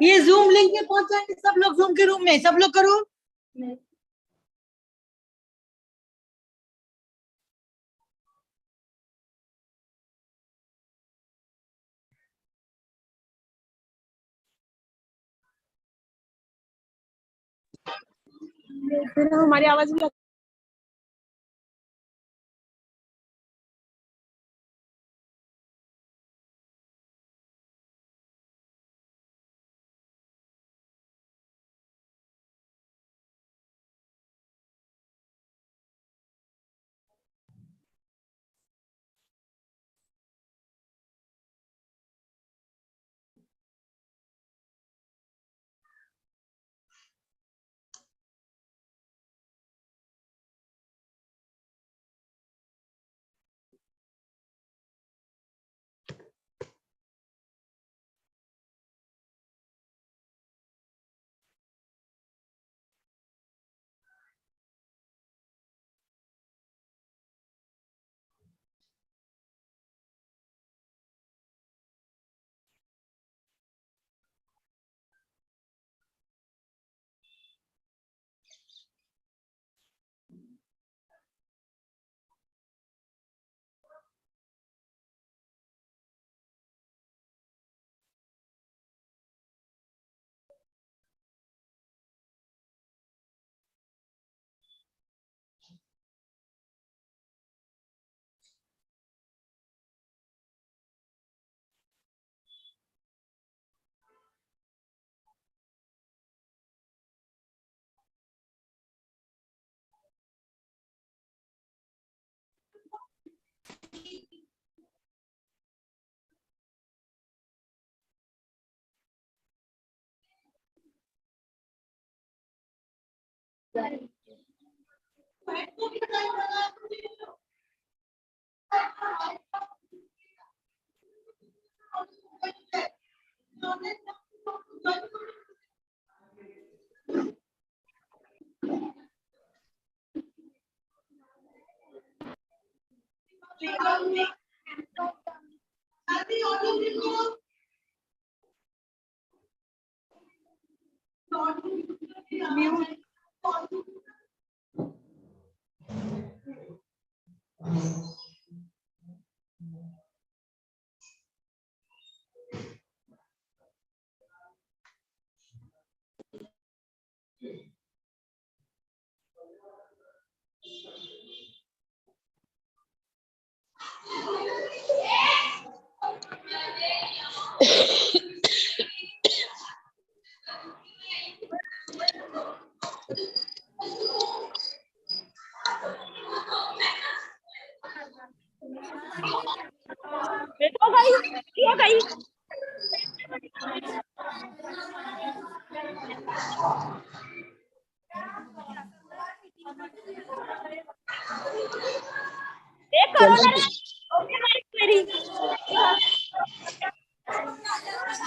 ये zoom link पे पहुंच जाएंगे सब लोग जूम के रूम में, सब लोग करो। हमारी आवाज भी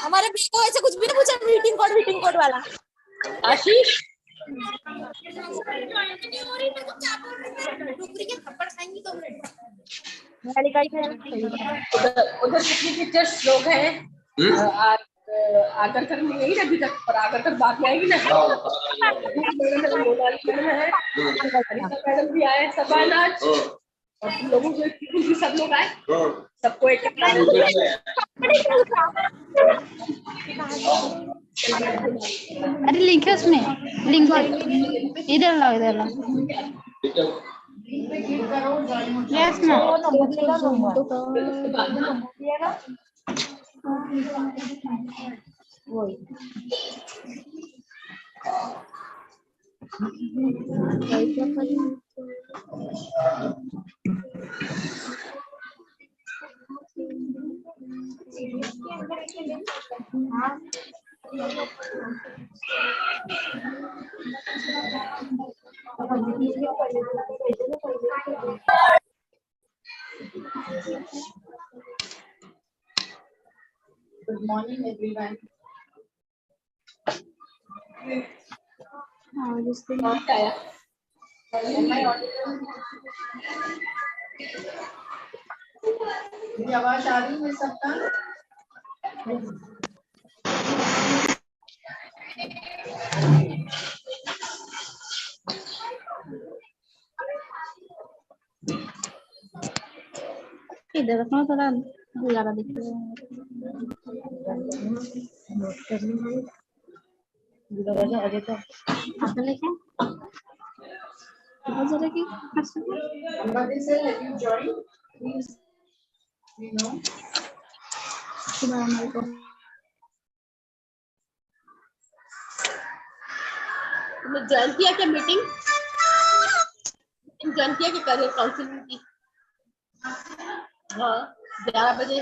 हमारे को ऐसे कुछ भी नहीं पूछा, मीटिंग कोड वाला। आशीष उधर कितनी टीचर्स लोग हैं आकर कर नहीं अभी तक, पर आकर कर बात में आएगी ना। मैडम भी आए, सब आए आज, और तुम लोगों को सब लोग आए, सबको एक अरे लिंक है उसमें, लिंक इधर लाओ, इधर लाओ। यस ना Good morning, everyone. Am I audible? मेरी आवाज आ रही है सबका? इधर रखना थोड़ा ज्यादा दिख रहा है। अरे तो आपने क्या बहुत जरा की somebody say have you joined? Please, you know. तुमने ज्वाइन किया क्या मीटिंग? ज्वाइन किया क्या करियर काउंसलिंग की? हाँ 11 बजे।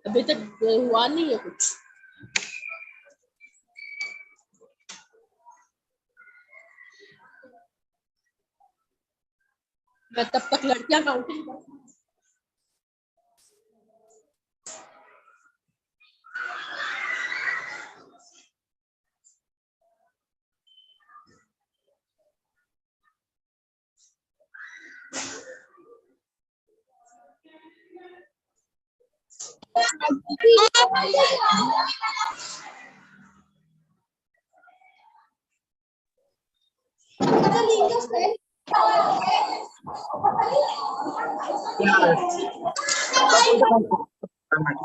अभी तक हुआ नहीं है कुछ। मैं तब तक लड़कियां काउंटिंग करती हूँ।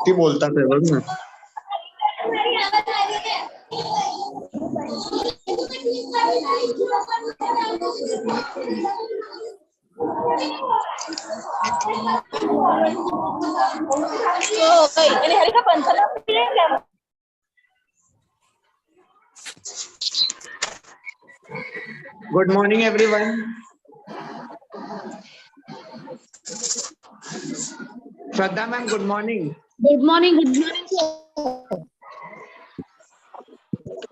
ती बोलतात आहे बघ ना. Good morning everyone. Shraddha ma'am good morning. Good morning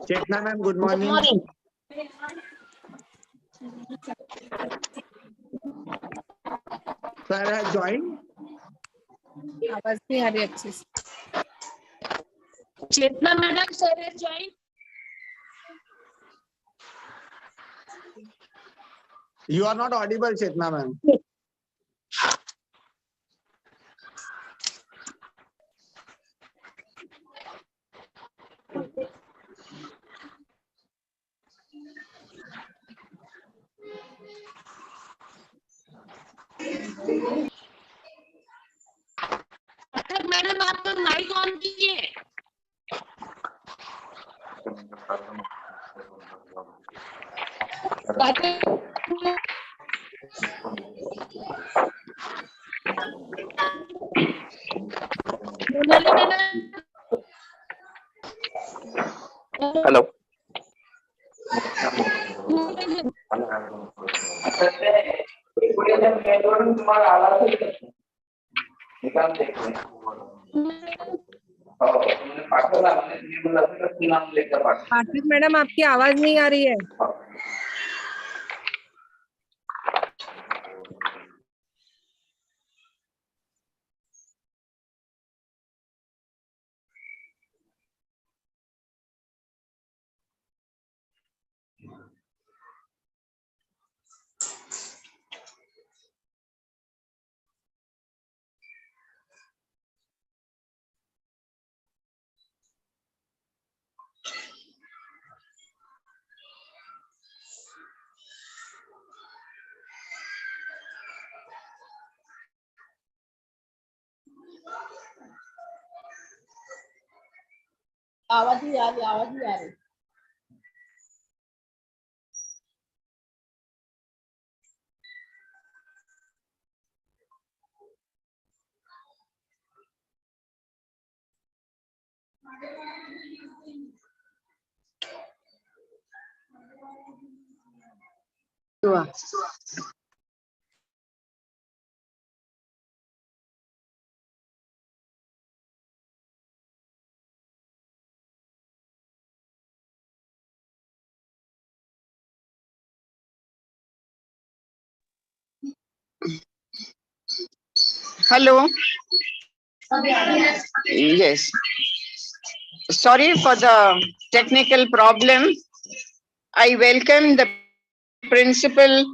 Chetna ma'am good morning. Sir has join. आवाज नहीं आ रही अच्छे से। Chetna madam sir has join. You are not audible, Chetna ma'am. Madam आपका माइक ऑन कीजिए. हेलो. आर्थिक मैडम आपकी आवाज नहीं आ रही है. आवाज नहीं आ रही, आवाज नहीं आ रही। Hello. Yes. Sorry for the technical problem. I welcome the principal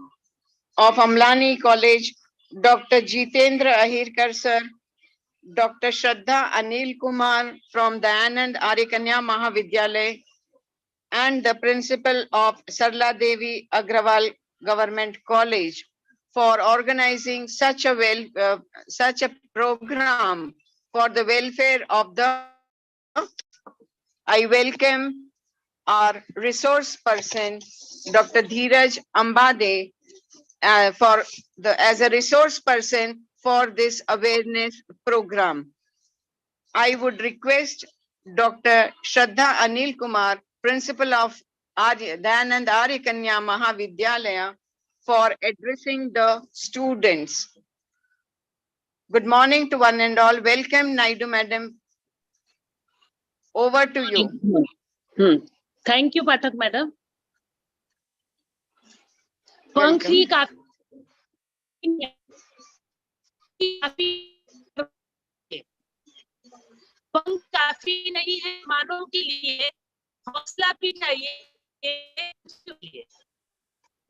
of Amlani College, Dr. Jitendra Ahirkar sir, Dr. Shraddha Anil Kumar from the Anand Arikanya Mahavidyalaya, and the principal of Sarla Devi Agrawal Government College for organizing such a program for the welfare of the. I welcome our resource person, Dr. Dheeraj Ambade, as a resource person for this awareness program. I would request Dr. Shraddha Anil Kumar, principal of Dayanand Arikanya Mahavidyalaya, for addressing the students. Good morning to one and all. Welcome, Naidu madam. Over to you. Thank you, Pathak madam. Welcome. पंख काफी नहीं है मानव के लिए, हौसला भी चाहिए।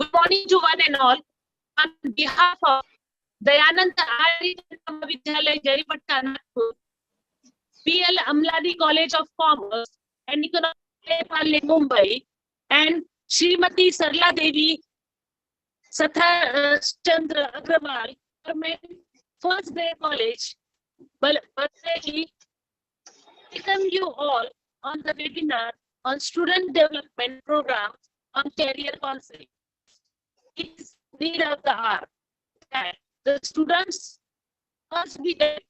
Good morning to one and all. On behalf of Dayanand Arikanya Mahavidyalaya, Jaripatta, Nagpur, PL Amlani College of Commerce and Economics, Mumbai, and Srimati Sarla Devi Sathar Chandra Agrawal, First Day College, Balsaji, welcome you all on the webinar on Student Development Program on Career Counseling. It is need of the hour that the students must be there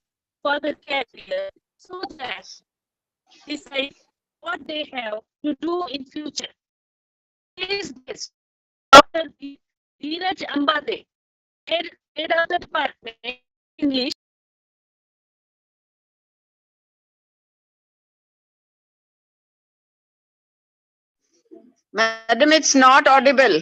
for the career so that decide what they have to do in future. Is this Dr. Dheeraj Ambade, head of the department English. Madam, it's not audible.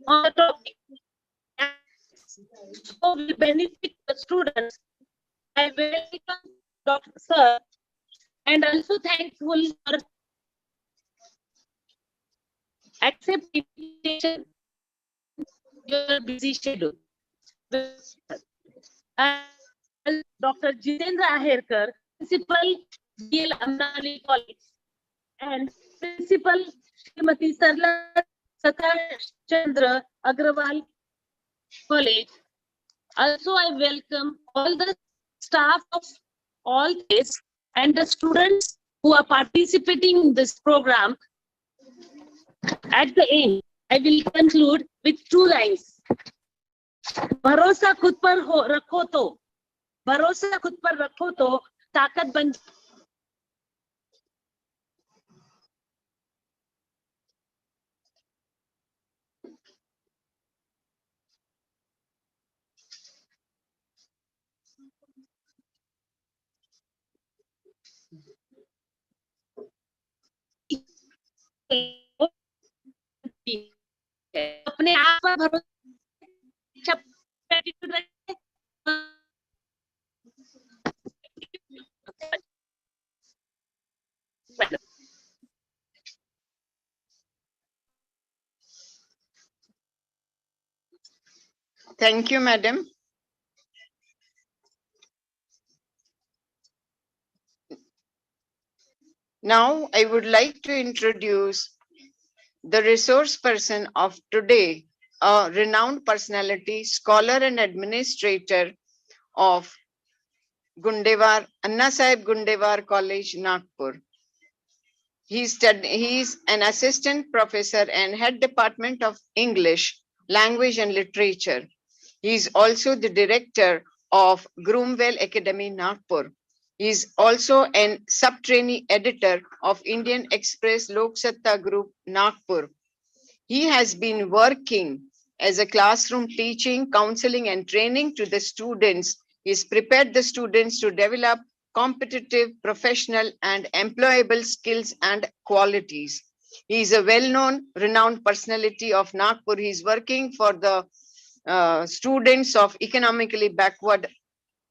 On the topic, so will benefit the students. I welcome Dr. Sir and also thankful for accepting your busy schedule. And Dr. Jitendra Ahirkar, Principal GL Amlani College, and Principal Srimati Sarla Sathar Chandra Agrawal College. Also, I welcome all the staff of all this and the students who are participating in this program. At the end, I will conclude with 2 lines. भरोसा खुद पर रखो तो, भरोसा खुद पर रखो तो ताकत बन। अपने आप पर भरोसा, Thank you, madam. Now, I would like to introduce the resource person of today, a renowned personality, scholar and administrator of Gundewar, Anna Sahib Gundewar College, Nagpur. He is an assistant professor and head department of English, language and literature. He is also the director of Groomwell Academy, Nagpur. He is also an sub-trainee editor of Indian Express Lok Satta Group, Nagpur. He has been working as a classroom teaching, counseling and training to the students. He's prepared the students to develop competitive, professional, and employable skills and qualities. He is a well-known, renowned personality of Nagpur. He is working for the students of economically backward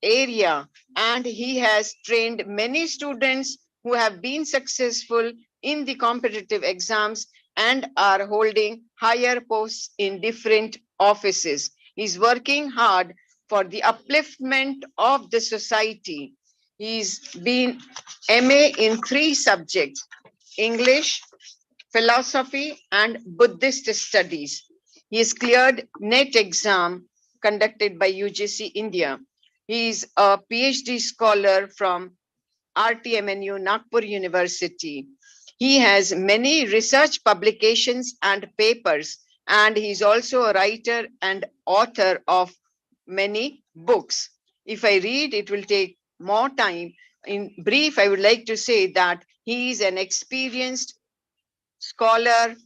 area, and he has trained many students who have been successful in the competitive exams and are holding higher posts in different offices. He's working hard for the upliftment of the society. He's been MA in 3 subjects: English, philosophy, and Buddhist studies. He has cleared NET exam conducted by UGC India. He is a PhD scholar from RTMNU Nagpur University. He has many research publications and papers, and he is also a writer and author of many books. If I read, it will take more time. In brief, I would like to say that he is an experienced scholar,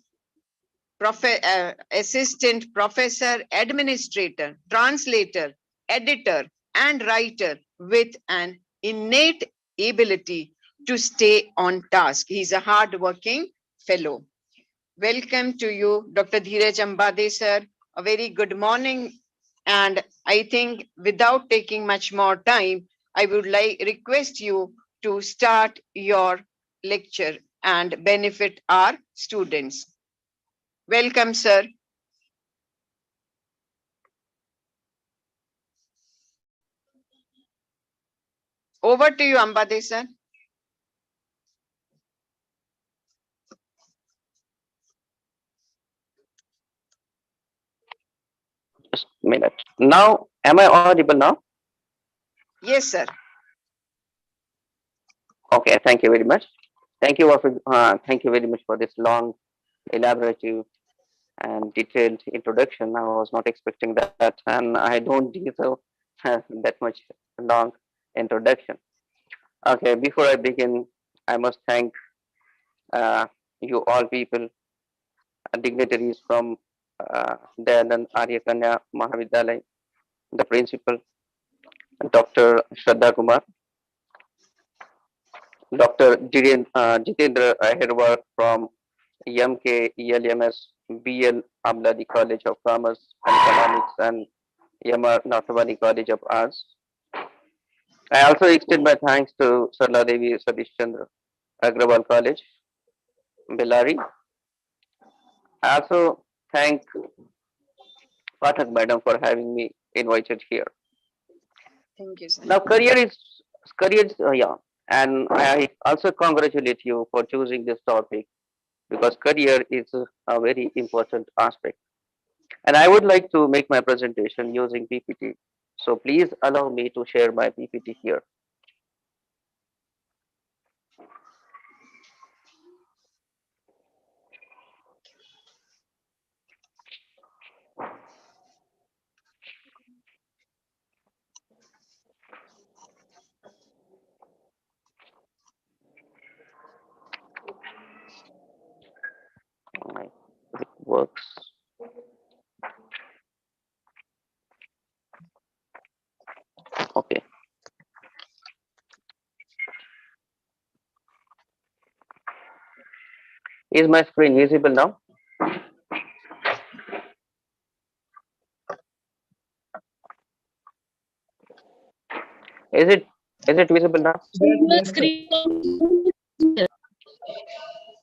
assistant professor, administrator, translator, editor, and writer with an innate ability to stay on task. He's a hard-working fellow. Welcome to you, Dr. Dheeraj Ambade, sir. A very good morning. And I think without taking much more time, I would request you to start your lecture and benefit our students. Welcome, sir. Over to you, Ambade, sir. Just a minute. Now, am I audible now? Yes, sir. Okay, thank you very much. Thank you very much for this long, elaborative, and detailed introduction. I was not expecting that, and I don't deserve that much long introduction. Okay, before I begin, I must thank you all people, dignitaries from Dayanand Arya Kanya Mahavidyalaya, the principal, Dr. Shraddha Kumar, Dr. Jitendra Aherwar from MKLMS BL Amlani College of Commerce and Economics and Yamar Nathawani College of Arts. I also extend my thanks to Sarla Devi Satish Chandra Agrawal College, Bellary. I also thank Pathak Madam for having me invited here. Thank you, sir. Now, yeah, and I also congratulate you for choosing this topic because career is a very important aspect. And I would like to make my presentation using PPT. So please allow me to share my PPT here. It works. Okay. Is my screen visible now? Is it visible now? Yes, sir.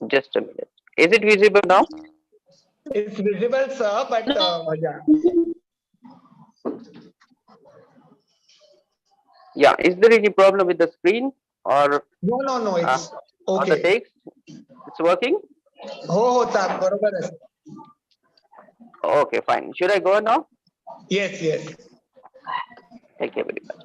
Just a minute. Is it visible now? It's visible, sir, but yeah. Yeah. Is there any problem with the screen or No, it's on the okay. text? It's working? हो होता बरोबर आहे. Okay, fine. Should I go now? Yes. Thank you very much.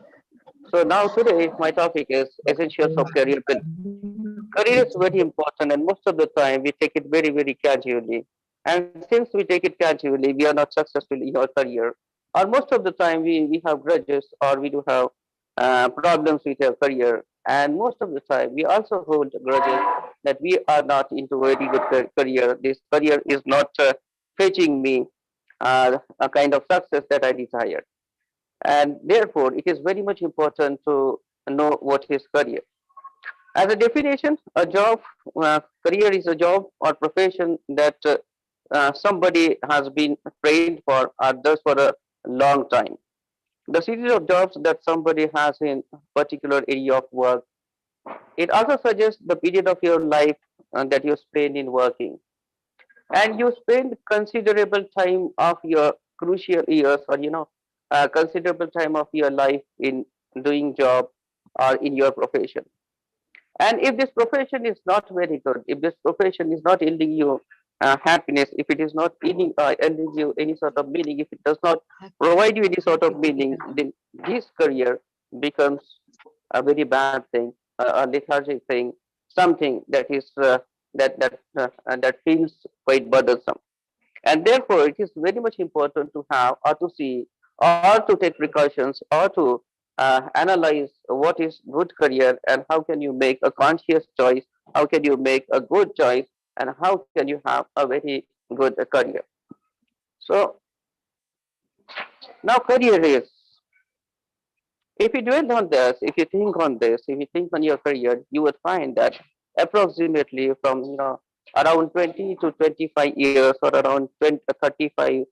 So now today my topic is essentials of career building. Career is very important, and most of the time we take it very, very casually. And since we take it casually, we are not successful in our career. Or most of the time we have grudges or we do have problems with our career. And most of the time we also hold grudges that we are not into a very good career. This career is not fetching me a kind of success that I desire. And therefore, it is very much important to know what is career. As a definition, a job, career is a job or profession that somebody has been trained for or does for a long time. The series of jobs that somebody has in particular area of work. It also suggests the period of your life that you spend in working, and you spend considerable time of your crucial years, or considerable time of your life in doing job or in your profession. And if this profession is not very good, if this profession is not yielding you happiness, if it is not yielding you any sort of meaning, if it does not provide you any sort of meaning, then this career becomes a very bad thing, a lethargic thing, something that is that feels quite burdensome. And therefore, it is very much important to have or to see or to take precautions or to analyze what is good career and how can you make a conscious choice, how can you make a good choice, and how can you have a very good career. So now career is, if you dwell on this, if you think on this, if you think on your career, you would find that approximately from around 20 to 25 years, or around 20, 35,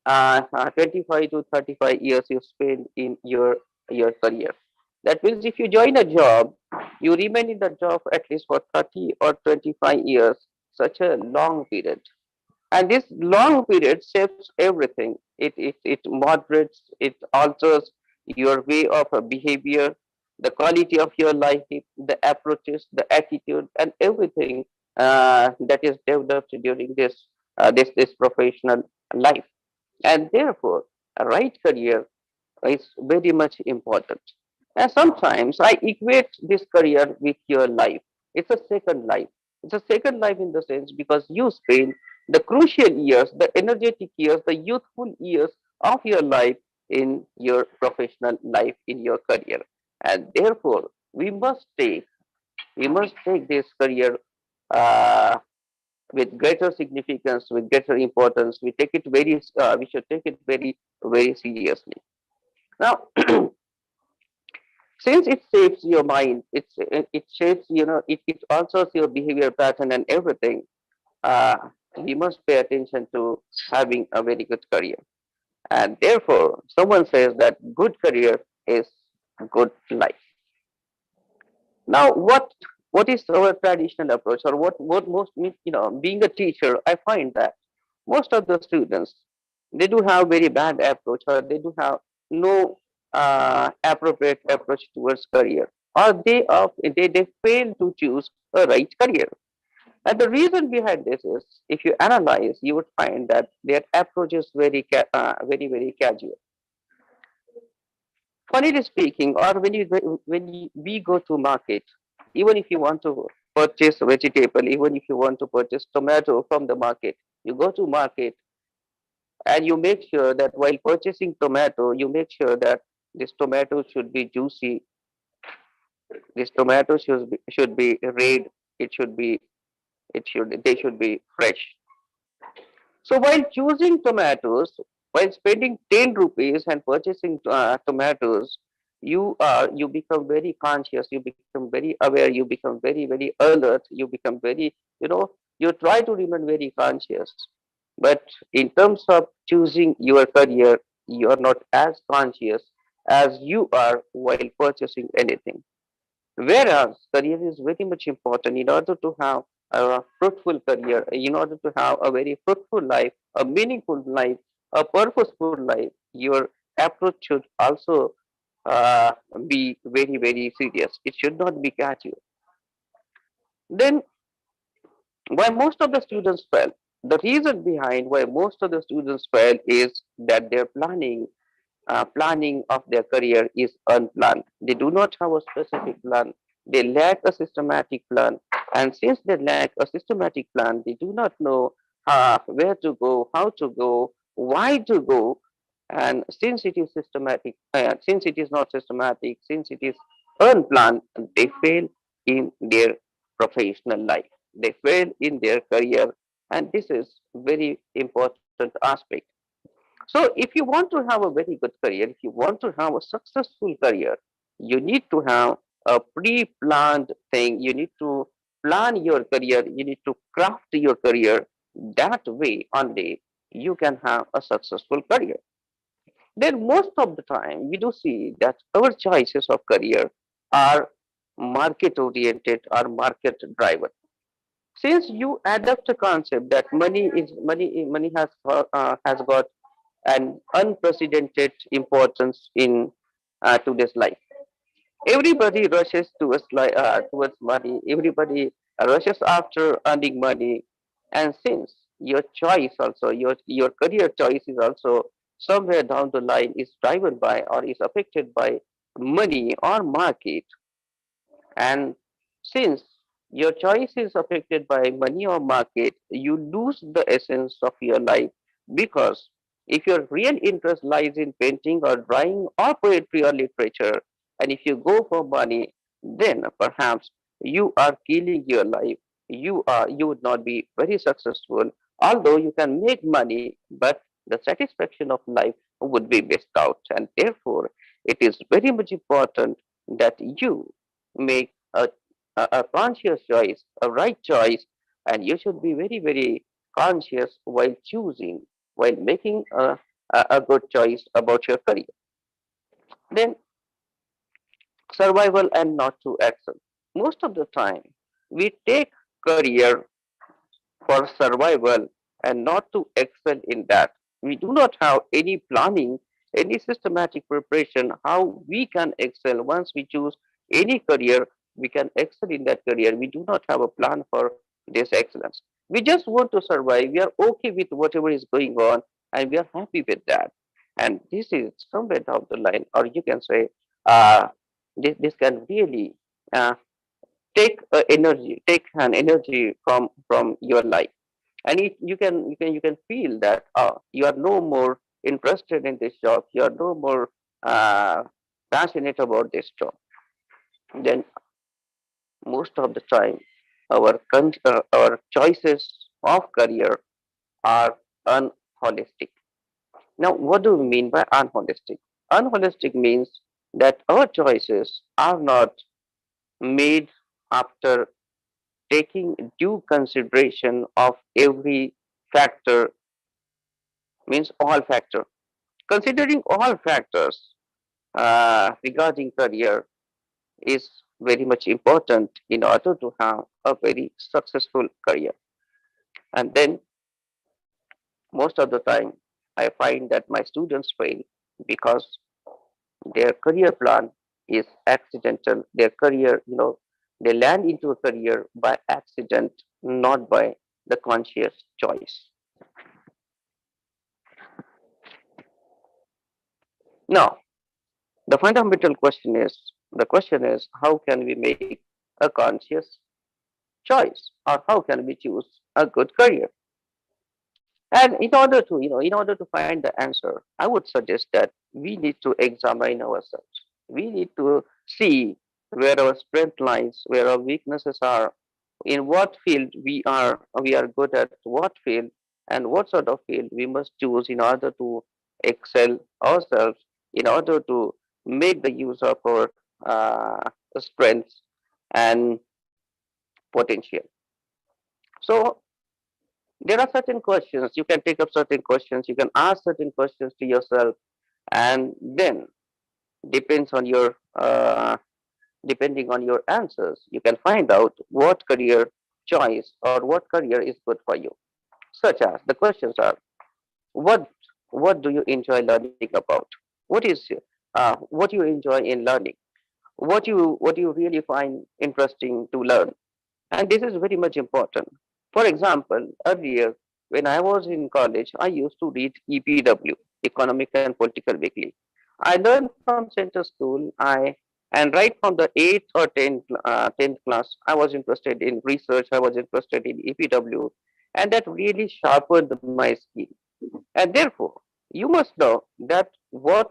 25 to 35 years you spend in your career. That means if you join a job, you remain in the job at least for 30 or 25 years, such a long period. And this long period shapes everything. It moderates, it alters your way of behavior, the quality of your life, the approaches, the attitude, and everything that is developed during this professional life. And therefore, a right career is very much important. And sometimes I equate this career with your life. It's a second life. It's a second life in the sense because you spend the crucial years, the energetic years, the youthful years of your life in your professional life, in your career. And therefore, we must take this career uh, with greater significance, with greater importance. We should take it very, very seriously. Now, since it shapes your mind, it shapes, it alters your behavior pattern and everything. uh, we must pay attention to having a very good career. And therefore, someone says that good career is good life. Now, what is our traditional approach, or what most, being a teacher, I find that most of the students, they do have very bad approach, or they do have no appropriate approach towards career, or they fail to choose a right career. And the reason behind this is, if you analyze, you would find that their approach is very, very casual. Funnily speaking, or we go to market, even if you want to purchase vegetable, even if you want to purchase tomato from the market, you go to market and you make sure that while purchasing tomato, you make sure that this tomato should be juicy, this tomato should be red, it should be they should be fresh. So while choosing tomatoes, while spending 10 rupees and purchasing tomatoes, you become very conscious, you become very aware, you become very, very alert, you become very, you try to remain very conscious. But in terms of choosing your career, you are not as conscious as you are while purchasing anything. Whereas career is very much important in order to have a fruitful career, in order to have a very fruitful life, a meaningful life, a purposeful life, your approach should also be very, very serious. It should not be casual. Then, why most of the students fail? The reason behind why most of the students fail is that their planning of their career is unplanned. They do not have a specific plan. They lack a systematic plan. And since they lack a systematic plan, they do not know where to go, how to go, why to go. And since it is not systematic, since it is unplanned, they fail in their professional life. They fail in their career. And this is very important aspect. So if you want to have a very good career, if you want to have a successful career, you need to have a pre-planned thing. You need to plan your career. You need to craft your career. That way only you can have a successful career. Then most of the time we do see that our choices of career are market oriented or market driven. Since you adopt a concept that money has got an unprecedented importance in today's life. Everybody rushes towards money. Everybody rushes after earning money, and since your choice also, your career choice is also somewhere down the line is driven by or is affected by money or market, and since your choice is affected by money or market, you lose the essence of your life, because if your real interest lies in painting or drawing or poetry or literature, and if you go for money, then perhaps you are killing your life. You would not be very successful, although you can make money, but the satisfaction of life would be missed out. And therefore, it is very much important that you make a conscious choice, a right choice, and you should be very, very conscious while choosing, while making a good choice about your career. Then survival and not to excel. Most of the time, we take career for survival and not to excel in that. We do not have any planning, any systematic preparation how we can excel. Once we choose any career, we can excel in that career. We do not have a plan for this excellence. We just want to survive. We are okay with whatever is going on and we are happy with that. And this is somewhere down the line, or you can say, uh, this can really uh, take an energy from your life, and you can feel that you are no more interested in this job, you are no more uh, passionate about this job. Then most of the time our choices of career are unholistic. Now what do we mean by unholistic? Unholistic means that our choices are not made after taking due consideration of every factor, means all factor. Considering all factors regarding career is very much important in order to have a very successful career. And then most of the time I find that my students fail because their career plan is accidental. Their career, they land into a career by accident, not by the conscious choice. Now, the question is how can we make a conscious choice, or how can we choose a good career? And in order to find the answer, I would suggest that we need to examine ourselves. We need to see where our strength lies, where our weaknesses are, in what field we are good at, what field, and what sort of field we must choose in order to excel ourselves, in order to make the use of our strengths and potential. So there are certain questions you can take up, certain questions you can ask, certain questions to yourself, and then depends on your depending on your answers, you can find out what career choice or what career is good for you. Such as the questions are: what what do you enjoy learning about? What you enjoy in learning? What you really find interesting to learn? And this is very much important. For example, earlier when I was in college, I used to read EPW, Economic and Political Weekly. I learned from center school. And right from the 8th or 10th class, I was interested in research. I was interested in EPW, and that really sharpened my skill. And therefore, you must know that what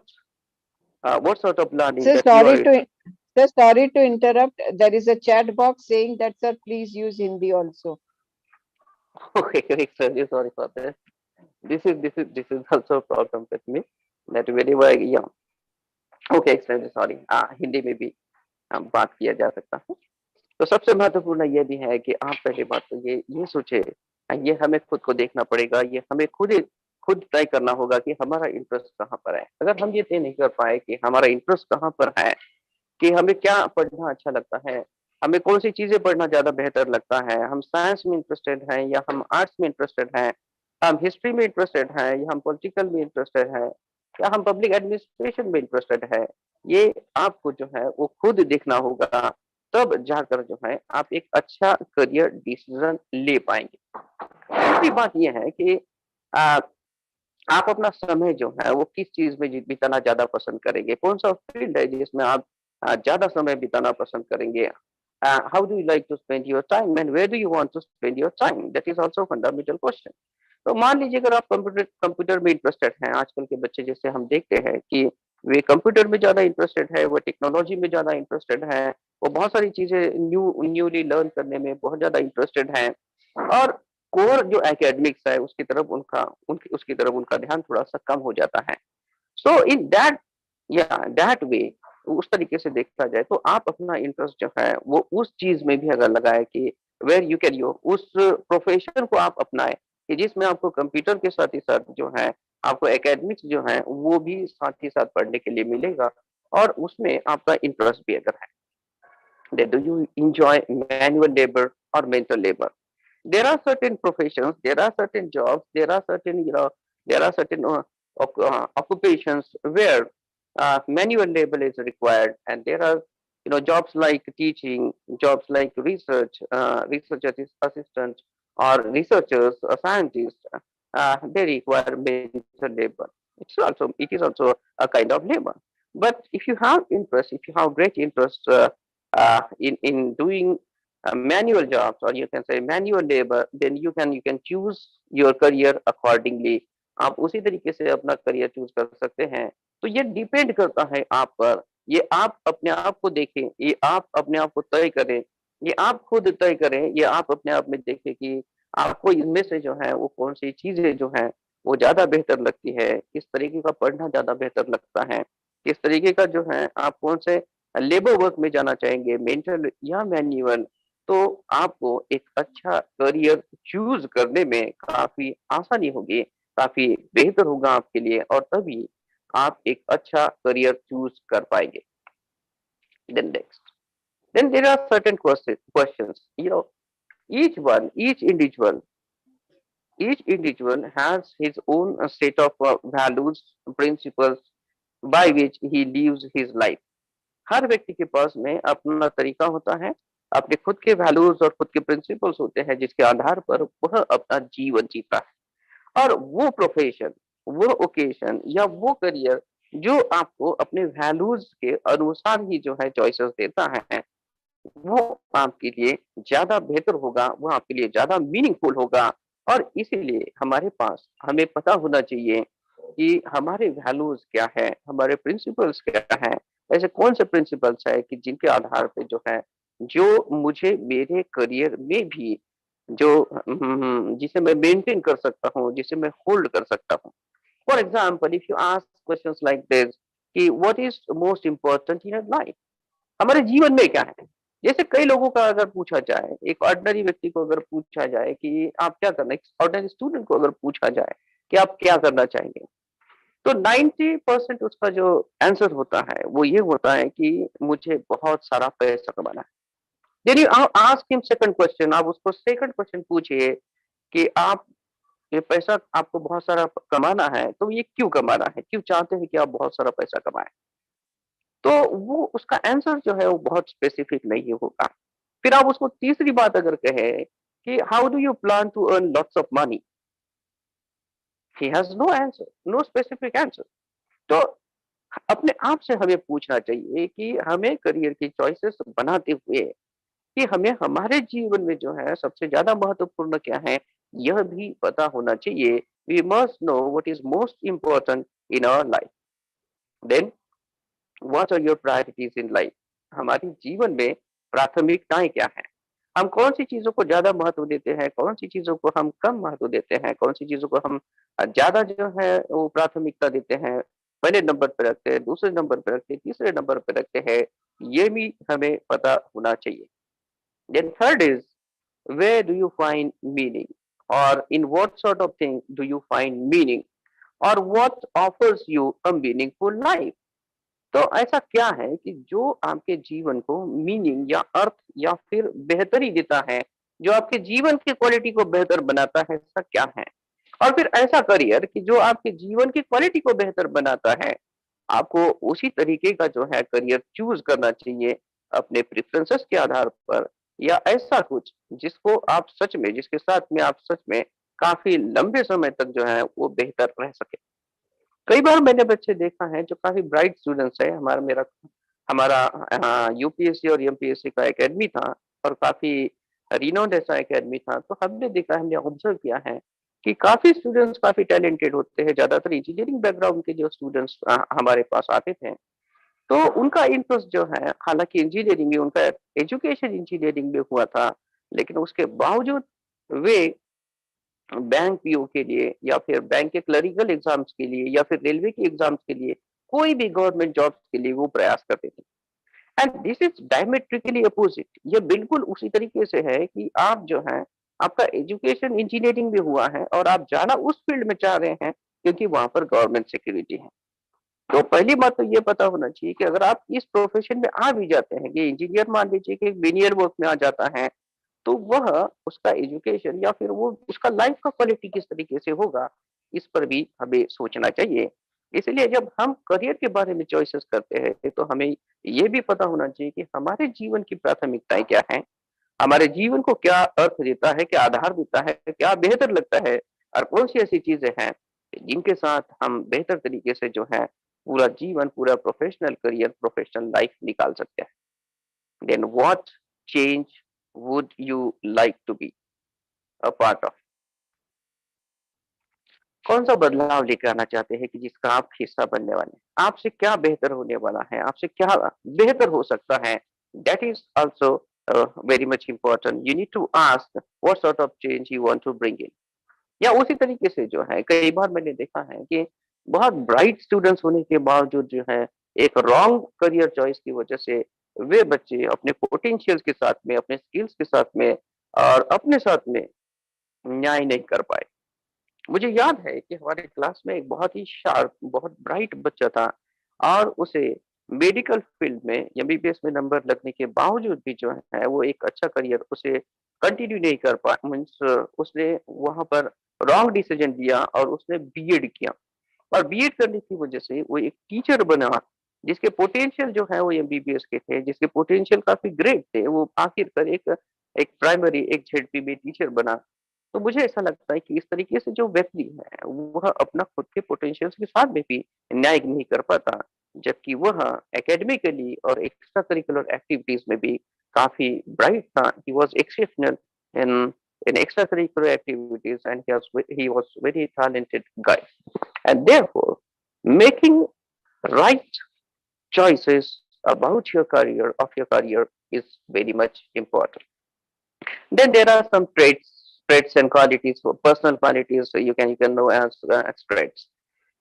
sort of learning Sir, that you are. sorry to interrupt. There is a chat box saying that, sir, please use Hindi also. Okay, extremely sorry for that. This is also a problem with me, that whenever, yeah. Okay, extremely sorry. Hindi maybe. बात किया जा सकता है। तो सबसे महत्वपूर्ण ये भी है कि आप पहली बात तो ये सोचे, ये हमें खुद को देखना पड़ेगा, ये हमें खुद तय करना होगा कि हमारा इंटरेस्ट कहाँ पर है। अगर हम ये तय नहीं कर पाए कि हमारा इंटरेस्ट कहाँ पर है, कि हमें क्या पढ़ना अच्छा लगता है, हमें कौन सी चीजें पढ़ना ज्यादा बेहतर लगता है, हम साइंस में इंटरेस्टेड हैं या हम आर्ट्स में इंटरेस्टेड हैं, हम हिस्ट्री में इंटरेस्टेड हैं या हम पॉलिटिकल में इंटरेस्टेड हैं या हम पब्लिक एडमिनिस्ट्रेशन में इंटरेस्टेड है, ये आपको जो है वो खुद देखना होगा। तब जाकर जो है आप एक अच्छा करियर डिसीजन ले पाएंगे। दूसरी बात यह है कि आ, आप अपना समय जो है वो किस चीज में बिताना ज्यादा पसंद करेंगे, कौन सा फील्ड है जिसमें आप ज्यादा समय बिताना पसंद करेंगे। How do you like to spend your time and where do you want to spend your time, that is also fundamental question. तो मान लीजिए अगर आप कंप्यूटर में इंटरेस्टेड हैं, आजकल के बच्चे जैसे हम देखते हैं कि वे कंप्यूटर में ज्यादा इंटरेस्टेड है, वो टेक्नोलॉजी में ज्यादा इंटरेस्टेड है, वो बहुत सारी चीजें न्यूली लर्न करने में बहुत ज्यादा इंटरेस्टेड है, और कोर जो एकेडमिक्स है उसकी तरफ उनका ध्यान थोड़ा सा कम हो जाता है। सो इन दैट वे, उस तरीके से देखा जाए तो आप अपना इंटरेस्ट जो है वो उस चीज में भी अगर लगाए कि वेर यू कैन यू उस प्रोफेशन को आप अपनाए कि जिसमें आपको कंप्यूटर के साथ ही साथ जो है आपको एकेडमिक्स जो है वो भी साथ ही साथ पढ़ने के लिए मिलेगा, और उसमें आपका इंटरेस्ट भी अगर है। Then do you enjoy manual labor or mental labor? There are certain professions, there are certain jobs, there are certain there are certain occupations where manual labor is required, and there are jobs like teaching, jobs like research assistants or researchers or scientists. They require mental labor. It is also a kind of labor. But if you have interest, if you have great interest in doing manual jobs, or you can say manual labor, then you can choose your career accordingly. आप उसी तरीके से अपना career choose कर सकते हैं। तो ये डिपेंड करता है आप पर, ये आप अपने आप को देखें, ये आप अपने आप को तय करें, ये आप खुद तय करें, ये आप अपने आप में देखें कि आपको इनमें से जो है वो कौन सी चीजें जो है वो ज्यादा बेहतर लगती है, किस तरीके का पढ़ना ज्यादा बेहतर लगता है, किस तरीके का जो है आप कौन से लेबर वर्क में जाना चाहेंगे, मेंटल या मैनुअल। तो आपको एक अच्छा करियर चूज करने में काफी आसानी होगी, काफी बेहतर होगा आपके लिए, और तभी आप एक अच्छा करियर चूज कर पाएंगे। Then next, then there are certain questions. Each individual has his own set of values, principles by which he lives his life. हर व्यक्ति के पास में अपना तरीका होता है, अपने खुद के वैल्यूज और खुद के प्रिंसिपल्स होते हैं जिसके आधार पर वह अपना जीवन जीता है। और वो प्रोफेशन, वो ओकेशन या वो करियर जो आपको अपने वैल्यूज के अनुसार ही जो है चॉइसेस देता है, वो आपके लिए ज्यादा बेहतर होगा, वो आपके लिए ज्यादा मीनिंगफुल होगा। और इसीलिए हमारे पास हमें पता होना चाहिए कि हमारे वैल्यूज क्या है, हमारे प्रिंसिपल्स क्या है, ऐसे कौन से प्रिंसिपल्स है कि जिनके आधार पे जो है जो मुझे मेरे करियर में भी जो जिसे मैं मेंटेन कर सकता हूँ, जिसे मैं होल्ड कर सकता हूँ। For example, if you ask questions like this कि what is most important in life, हमारे जीवन में क्या है। जैसे कई लोगों का अगर पूछा जाए, एक ऑर्डिनरी व्यक्ति को अगर पूछा जाए कि आप क्या करना, एक ऑर्डिनरी स्टूडेंट को अगर पूछा जाए कि आप क्या करना चाहेंगे, तो 90% उसका जो आंसर होता है वो ये होता है कि मुझे बहुत सारा पैसा कमाना है। Then you ask him second question, आप उसको सेकंड क्वेश्चन पूछिए कि आप ये पैसा आपको बहुत सारा कमाना है, तो ये क्यों कमाना है, क्यों चाहते हैं कि आप बहुत सारा पैसा कमाएं। तो वो उसका आंसर जो है वो बहुत स्पेसिफिक नहीं होगा। फिर आप उसको तीसरी बात अगर कहें कि how do you plan to earn lots of money, he has no answer, no specific answer. तो अपने आप से हमें पूछना चाहिए कि हमें करियर की चॉइसेस बनाते हुए कि हमें हमारे जीवन में जो है सबसे ज्यादा महत्वपूर्ण क्या है, यह भी पता होना चाहिए। We must know what is most important in our life. Then what are your priorities in life, हमारे जीवन में प्राथमिकताएं क्या है, हम कौन सी चीजों को ज्यादा महत्व देते हैं, कौन सी चीजों को हम कम महत्व देते हैं, कौन सी चीजों को हम ज्यादा जो है वो प्राथमिकता देते हैं, पहले नंबर पे रखते हैं, दूसरे नंबर पे रखते हैं, तीसरे नंबर पे रखते हैं, ये भी हमें पता होना चाहिए। Then third is, where do you find meaning, or in what sort of thing do you find meaning, or what offers you a meaningful life? तो ऐसा क्या है कि जो आपके जीवन को मीनिंग या अर्थ या फिर बेहतरी देता है, जो आपके जीवन की क्वालिटी को बेहतर बनाता है, ऐसा क्या है? और फिर ऐसा करियर कि जो आपके जीवन की क्वालिटी को बेहतर बनाता है, आपको उसी तरीके का जो है करियर चूज करना चाहिए अपने प्रेफरेंसेस के आधार पर, या ऐसा कुछ जिसको आप सच में, जिसके साथ में आप सच में काफी लंबे समय तक जो है वो बेहतर रह सके। कई बार मैंने बच्चे देखा है जो काफी ब्राइट स्टूडेंट्स है, हमारा यूपीएससी और एमपीएससी का एकेडमी था और काफी रिनोन्ड ऐसा एकेडमी था। तो हमने देखा, हमने ऑब्जर्व किया है कि काफी स्टूडेंट्स काफी टैलेंटेड होते हैं, ज्यादातर इंजीनियरिंग बैकग्राउंड के जो स्टूडेंट्स हमारे पास आते थे, तो उनका इंटरेस्ट जो है, हालांकि इंजीनियरिंग में उनका एजुकेशन इंजीनियरिंग में हुआ था, लेकिन उसके बावजूद वे बैंक पीओ के लिए या फिर बैंक के क्लरिकल एग्जाम्स के लिए या फिर रेलवे के एग्जाम्स के लिए, कोई भी गवर्नमेंट जॉब्स के लिए वो प्रयास करते थे। And this is diametrically opposite. ये बिल्कुल उसी तरीके से है कि आप जो है, आपका एजुकेशन इंजीनियरिंग में हुआ है और आप जाना उस फील्ड में चाह रहे हैं क्योंकि वहां पर गवर्नमेंट सिक्योरिटी है। तो पहली बात तो ये पता होना चाहिए कि अगर आप इस प्रोफेशन में आ भी जाते हैं, कि इंजीनियर मान लीजिए कि इंजीनियर वर्क में आ जाता है, तो वह उसका एजुकेशन या फिर वो उसका लाइफ का क्वालिटी किस तरीके से होगा, इस पर भी हमें सोचना चाहिए। इसलिए जब हम करियर के बारे में चॉइसेस करते हैं तो हमें ये भी पता होना चाहिए कि हमारे जीवन की प्राथमिकताएं क्या हैं, हमारे जीवन को क्या अर्थ देता है, क्या आधार देता है, क्या बेहतर लगता है, और कौन सी ऐसी चीजें हैं जिनके साथ हम बेहतर तरीके से जो है पूरा जीवन, पूरा प्रोफेशनल करियर, प्रोफेशनल लाइफ निकाल सकते हैं। Then what change would you like to be a part of? कौन सा बदलाव लेकर आना चाहते हैं कि जिसका आप हिस्सा बनने वाले हैं? आपसे क्या बेहतर होने वाला है, आपसे क्या बेहतर हो सकता है? That is also very much important. You need to ask what sort of change you want to bring in. या उसी तरीके से जो है, कई बार मैंने देखा है कि बहुत ब्राइट स्टूडेंट्स होने के बावजूद जो है, एक रॉन्ग करियर चॉइस की वजह से वे बच्चे अपने पोटेंशियल्स के साथ में, अपने स्किल्स के साथ में और अपने साथ में न्याय नहीं कर पाए। मुझे याद है कि हमारे क्लास में एक बहुत ही शार्प, बहुत ब्राइट बच्चा था और उसे मेडिकल फील्ड में एमबीबीएस में नंबर लगने के बावजूद भी जो है वो एक अच्छा करियर उसे कंटिन्यू नहीं कर पाया। मीन्स उसने वहां पर रॉन्ग डिसीजन लिया और उसने बीएड किया, और बीएड करने की वजह से वो एक टीचर बना, जिसके पोटेंशियल जो है वो एमबीबीएस के थे, जिसके पोटेंशियल काफी ग्रेट थे, वो आखिरकार एक एक प्राइमरी, एक झेडपी में टीचर बना। तो मुझे ऐसा लगता है कि इस तरीके से जो व्यक्ति है वह अपना खुद के पोटेंशियल्स के साथ में भी न्याय नहीं कर पाता, जबकि वह एकेडमिकली और एक्स्ट्रा करिकुलर एक्टिविटीज में भी काफी ब्राइट था। He was exceptional in extracurricular activities, and he was very talented guy. And therefore, making right choices about your career is very much important. Then there are some traits and qualities, personal qualities, so you can know as traits.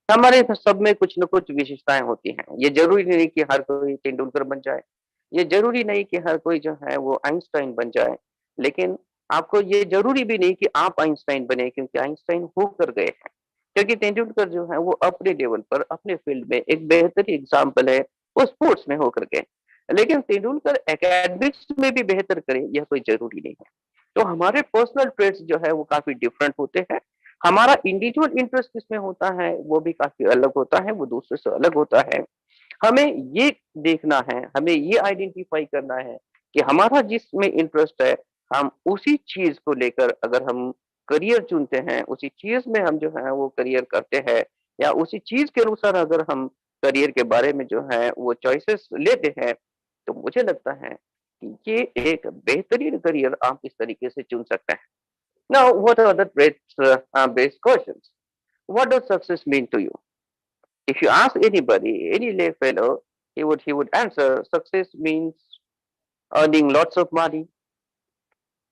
हमारे सब में कुछ न कुछ विशेषताएं होती हैं। ये जरूरी नहीं कि हर कोई तेंदुलकर बन जाए, ये जरूरी नहीं कि हर कोई जो है वो आइंस्टाइन बन जाए, लेकिन आपको ये जरूरी भी नहीं कि आप आइंस्टाइन बने, क्योंकि आइंस्टाइन होकर गए हैं। क्योंकि तेंदुलकर जो है वो अपने लेवल पर, अपने फील्ड में एक बेहतरीन एग्जाम्पल है, वो स्पोर्ट्स में होकर गए। लेकिन तेंदुलकर एकेडमिक्स में भी बेहतर करे, यह कोई जरूरी नहीं है। तो हमारे पर्सनल ट्रेड्स जो है वो काफी डिफरेंट होते हैं। हमारा इंडिविजुअल इंटरेस्ट किसमें होता है वो भी काफी अलग होता है, वो दूसरे से अलग होता है। हमें ये देखना है, हमें ये आइडेंटिफाई करना है कि हमारा जिसमें इंटरेस्ट है, हम उसी चीज को लेकर अगर हम करियर चुनते हैं, उसी चीज में हम जो है वो करियर करते हैं, या उसी चीज के अनुसार अगर हम करियर के बारे में जो है वो चॉइसेस लेते हैं, तो मुझे लगता है कि ये एक बेहतरीन करियर आप इस तरीके से चुन सकते हैं। Now, what are the traits-based questions? What does success mean to you? If you ask anybody, any lay fellow, he would answer success means earning lots of money,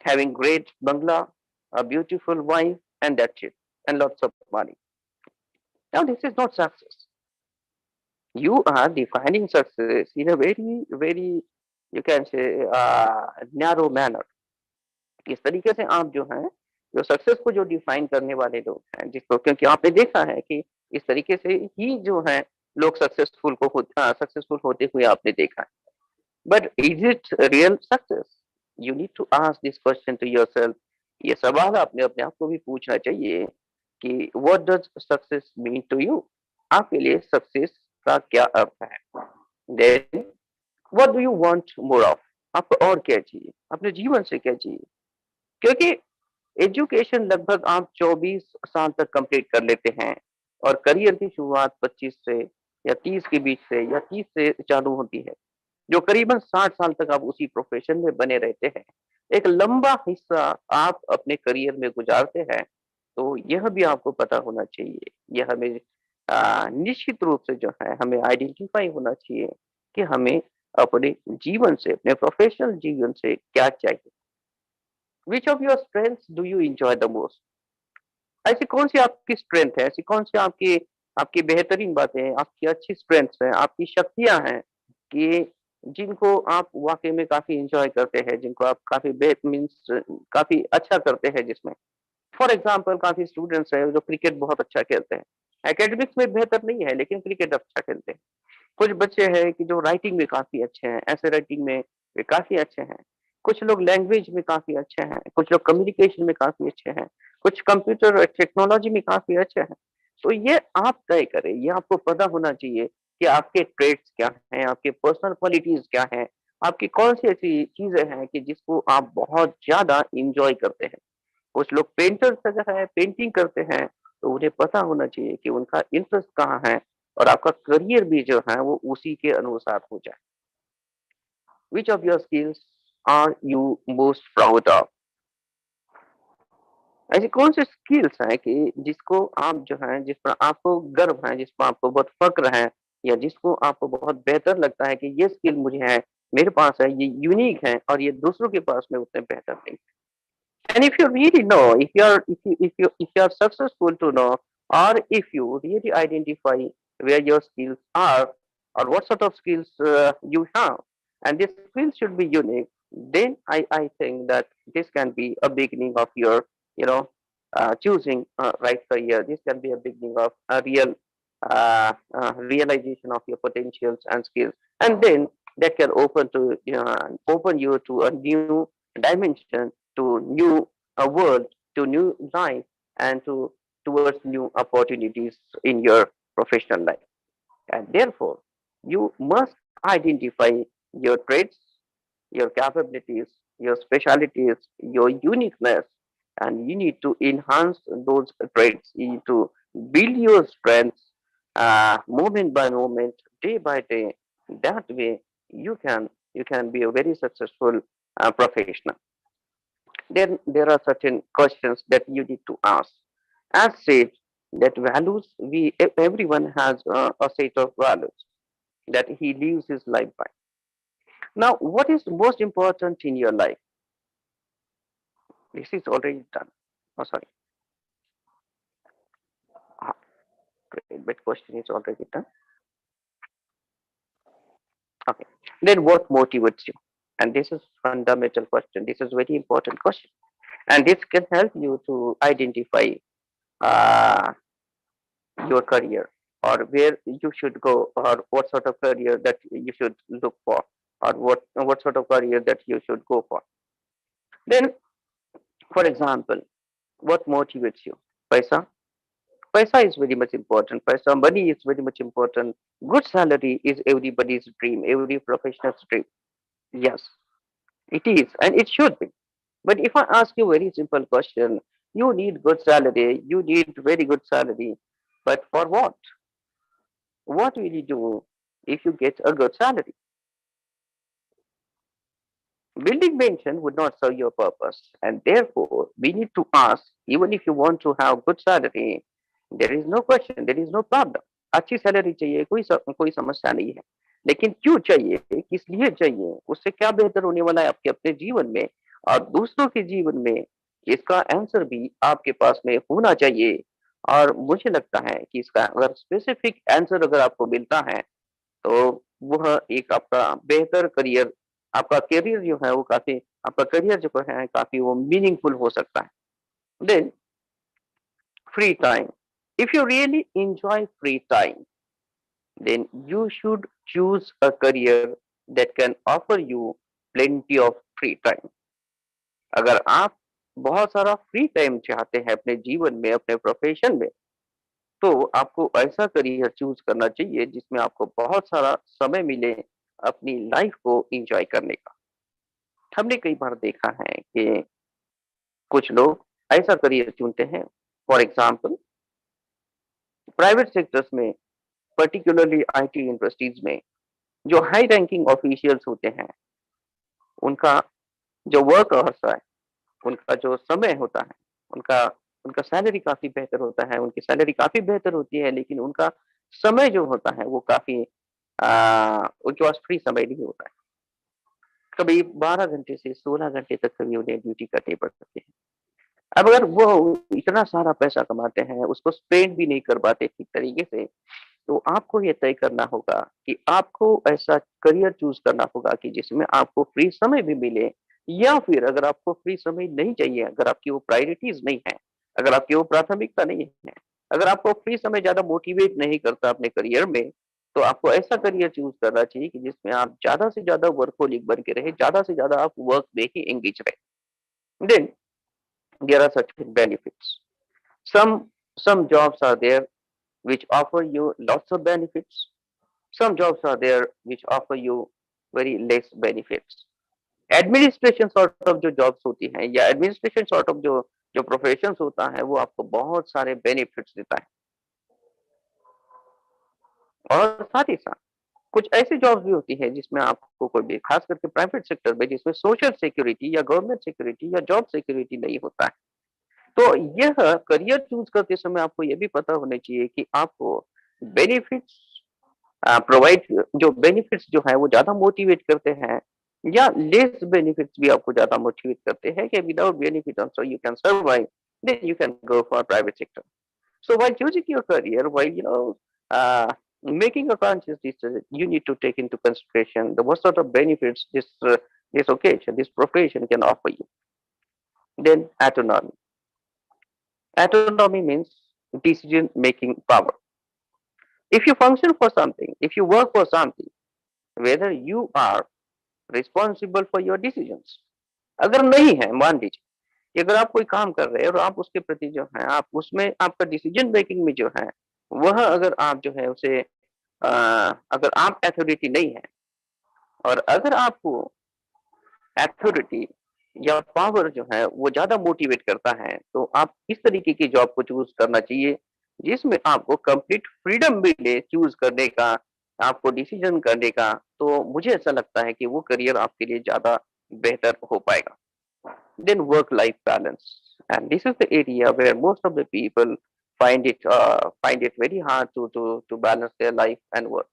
having great bungalow, a beautiful wife, and that's it, and lots of money. Now, this is not success. You are defining success in a very, you can say, narrow manner. इस तरीके से आप जो है, जो success को जो define करने वाले लोग हैं, जिसको, क्योंकि आपने देखा है कि इस तरीके से ही जो है लोग सक्सेसफुल होते हुए आपने देखा है। But is it real success? You need to ask this question to yourself. ये सवाल आपने अपने आप को भी पूछना चाहिए कि what does success mean to you? आपके लिए सक्सेस का क्या अर्थ है? Then what do you want more of? आपको और क्या चाहिए? अपने जीवन से क्या चाहिए? क्योंकि एजुकेशन लगभग आप 24 साल तक कंप्लीट कर लेते हैं और करियर की शुरुआत 25 से या 30 के बीच से या 30 से चालू होती है, जो करीबन 60 साल तक आप उसी प्रोफेशन में बने रहते हैं। एक लंबा हिस्सा आप अपने करियर में गुजारते हैं, तो यह भी आपको पता होना चाहिए, यह हमें निश्चित रूप से जो है हमें आइडेंटिफाई होना चाहिए कि हमें अपने जीवन से, अपने प्रोफेशनल जीवन से क्या चाहिए। विच of your strengths do you enjoy the most? ऐसी कौन सी आपकी स्ट्रेंथ है, ऐसी कौन सी आपकी आपकी बेहतरीन बातें हैं, आपकी अच्छी स्ट्रेंथ्स हैं, आपकी शक्तियां हैं कि जिनको आप वाकई में काफी एंजॉय करते हैं, जिनको आप काफी मीन्स काफी अच्छा करते हैं जिसमें। फॉर एग्जाम्पल, काफी स्टूडेंट्स हैं जो क्रिकेट बहुत अच्छा खेलते हैं, एकेडमिक्स में बेहतर नहीं है लेकिन क्रिकेट अच्छा खेलते हैं। कुछ बच्चे हैं कि जो राइटिंग में काफी अच्छे हैं, ऐसे राइटिंग में वे काफी अच्छे हैं। कुछ लोग लैंग्वेज में काफी अच्छे हैं, कुछ लोग कम्युनिकेशन में काफी अच्छे हैं, कुछ कंप्यूटर टेक्नोलॉजी में काफी अच्छे हैं। तो ये आप तय करें, ये आपको पता होना चाहिए कि आपके ट्रेड्स क्या हैं, आपके पर्सनल क्वालिटीज क्या हैं, आपकी कौन सी ऐसी चीजें हैं कि जिसको आप बहुत ज्यादा इंजॉय करते हैं। कुछ लोग पेंटर्स अगर है, पेंटिंग करते हैं, तो उन्हें पता होना चाहिए कि उनका इंटरेस्ट कहाँ है और आपका करियर भी जो है वो उसी के अनुसार हो जाए। Which of your skills are you most proud of? ऐसी कौन सी स्किल्स हैं कि जिसको आप जो है, जिस पर आपको गर्व है, जिस पर आपको बहुत फक्र है, या जिसको आपको बहुत बेहतर लगता है कि ये स्किल मुझे है, मेरे पास है, ये यूनिक है और ये दूसरों के पास में उतने बेहतर नहीं। And if you really know, if you are successful to know, or if you really identify where your skills are, or what sort of skills you have, and this skills should be unique, then I think that this can be a beginning of your, choosing right career. This can be a beginning of a real realization of your potentials and skills, and then that can open you to a new dimension, to new world, to new life, and towards new opportunities in your professional life. And therefore, you must identify your traits, your capabilities, your specialities, your uniqueness, and you need to enhance those traits. You need to build your strengths moment by moment, day by day. That way, you can be a very successful professional. Then there are certain questions that you need to ask. As said, that values, everyone has a set of values that he lives his life by. Now, what is most important in your life? This is already done. Oh, sorry. Ah, but question is already done. Okay. Then what motivates you? And this is fundamental question. This is very important question. And this can help you to identify uh, your career, or where you should go, or what sort of career that you should look for, or what sort of career that you should go for. Then, for example, what motivates you? Paisa. Paisa is very much important. Paisa, money is very much important. Good salary is everybody's dream, every professional's dream. Yes, it is, and it should be. But if I ask you a very simple question, you need good salary, you need very good salary, but for what? What will you do if you get a good salary? Building mansion would not serve your purpose, and therefore we need to ask, even if you want to have good salary, there is no question, there is no problem. अच्छी salary चाहिए, कोई समस्या नहीं है, लेकिन क्यों चाहिए, किस लिए चाहिए, उससे क्या बेहतर होने वाला है आपके अपने जीवन में और दूसरों के जीवन में, इसका आंसर भी आपके पास में होना चाहिए। और मुझे लगता है कि इसका अगर स्पेसिफिक आंसर अगर आपको मिलता है, तो वह एक आपका बेहतर करियर, आपका करियर जो है वो काफी, आपका करियर जो है काफी वो मीनिंगफुल हो सकता है। Then free time. If you really enjoy free time, then you should choose a career that can offer you plenty of free time. अगर आप बहुत सारा फ्री टाइम चाहते हैं अपने जीवन में, अपने प्रोफेशन में, तो आपको ऐसा करियर चूज करना चाहिए जिसमें आपको बहुत सारा समय मिले अपनी लाइफ को एंजॉय करने का। हमने कई बार देखा है कि कुछ लोग ऐसा करियर चुनते हैं, फॉर एग्जाम्पल प्राइवेट सेक्टर्स में, पर्टिकुलरली आईटी इंडस्ट्रीज में जो हाई रैंकिंग ऑफिशियल्स होते हैं, उनका जो वर्क आवर्स है, उनका जो समय होता है, उनका उनका सैलरी काफी बेहतर होता है, उनकी सैलरी काफी बेहतर होती है, लेकिन उनका समय जो होता है वो काफी उनके पास फ्री समय नहीं होता है। कभी 12 घंटे से 16 घंटे तक कभी उन्हें ड्यूटी करनी पड़ती है। अब अगर वो इतना सारा पैसा कमाते हैं, उसको स्पेंड भी नहीं कर पाते ठीक तरीके से, तो आपको ये तय करना होगा कि आपको ऐसा करियर चूज करना होगा कि जिसमें आपको फ्री समय भी मिले, या फिर अगर आपको फ्री समय नहीं चाहिए, अगर आपकी वो प्रायोरिटीज नहीं है, अगर आपकी वो प्राथमिकता नहीं है, अगर आपको फ्री समय ज्यादा मोटिवेट नहीं करता अपने करियर में, तो आपको ऐसा करियर चूज करना चाहिए कि जिसमें आप ज्यादा से ज्यादा वर्कोलिक बन के रहे, ज्यादा से ज्यादा आप वर्क में ही एंगेज रहे। Then there are certain benefits. Some jobs are there which offer you lots of benefits. Some jobs are there which offer you very less benefits. Administration sort of जो जॉब्स होती हैं, या administration sort of जो जो professions होता है, वो आपको बहुत सारे बेनिफिट्स देता है। और साथ ही साथ कुछ ऐसी जॉब्स भी होती है जिसमें आपको कोई भी, खास करके प्राइवेट सेक्टर में, जिसमें सोशल सिक्योरिटी या गवर्नमेंट सिक्योरिटी या जॉब सिक्योरिटी नहीं होता है। तो यह करियर चूज करते समय आपको ये भी पता होना चाहिए कि आपको बेनिफिट्स प्रोवाइड, जो बेनिफिट्स जो है वो ज्यादा मोटिवेट करते हैं, या लेस बेनिफिट्स भी आपको ज्यादा मोटिवेट करते हैं कि without benefit also you can survive, then you can go for private sector. So while choosing your career, while making a conscious decision, you need to take into consideration the what sort of benefits this occasion, this profession can offer you. Then autonomy. Autonomy means decision-making power. If you function for something, if you work for something, whether you are responsible for your decisions. अगर नहीं है, मान लीजिए कि अगर आप कोई काम कर रहे हैं और आप उसके प्रति जो है, आप उसमें आपका डिसीजन मेकिंग में जो है, वह अगर आप जो है उसे अगर आप अथॉरिटी नहीं है, और अगर आपको अथॉरिटी या पावर जो है वो ज्यादा मोटिवेट करता है, तो आप इस तरीके की जॉब को चूज करना चाहिए जिसमें आपको कंप्लीट फ्रीडम मिले चूज करने का, आपको डिसीजन करने का। तो मुझे ऐसा लगता है कि वो करियर आपके लिए ज्यादा बेहतर हो पाएगा। Then work life balance, and this is the area where most of the people find it very hard to balance their life and work.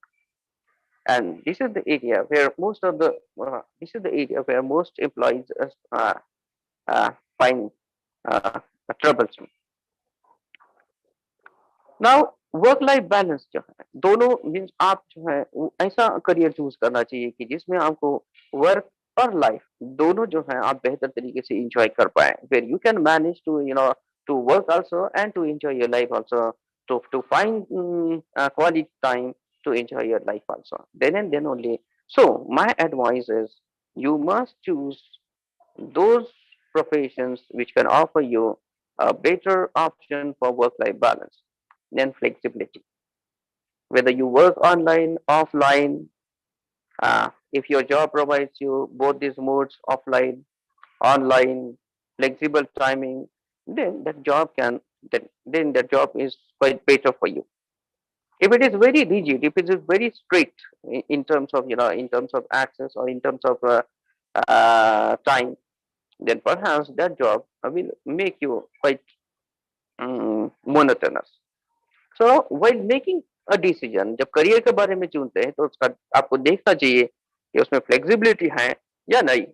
And this is the area where most employees find uh, troublesome. Now work life balance जो है, दोनों means आप जो है वो ऐसा career choose करना चाहिए कि जिसमें आपको वर्क और लाइफ दोनों जो है आप बेहतर तरीके से एंजॉय कर पाए, where you can manage to work also and to enjoy your life also, to find quality time to enjoy your life also, then and then only. So my advice is you must choose those professions which can offer you a better option for work life balance. Then flexibility, whether you work online, offline, if your job provides you both these modes, offline, online, flexible timing, then that job is quite better for you. If it is very rigid, if it is very strict in terms of in terms of access, or in terms of time, then perhaps that job will make you quite monotonous. So while making a decision, जब career के बारे में चुनते हैं तो उसका आपको देखना चाहिए कि उसमें फ्लेक्सिबिलिटी है या नहीं।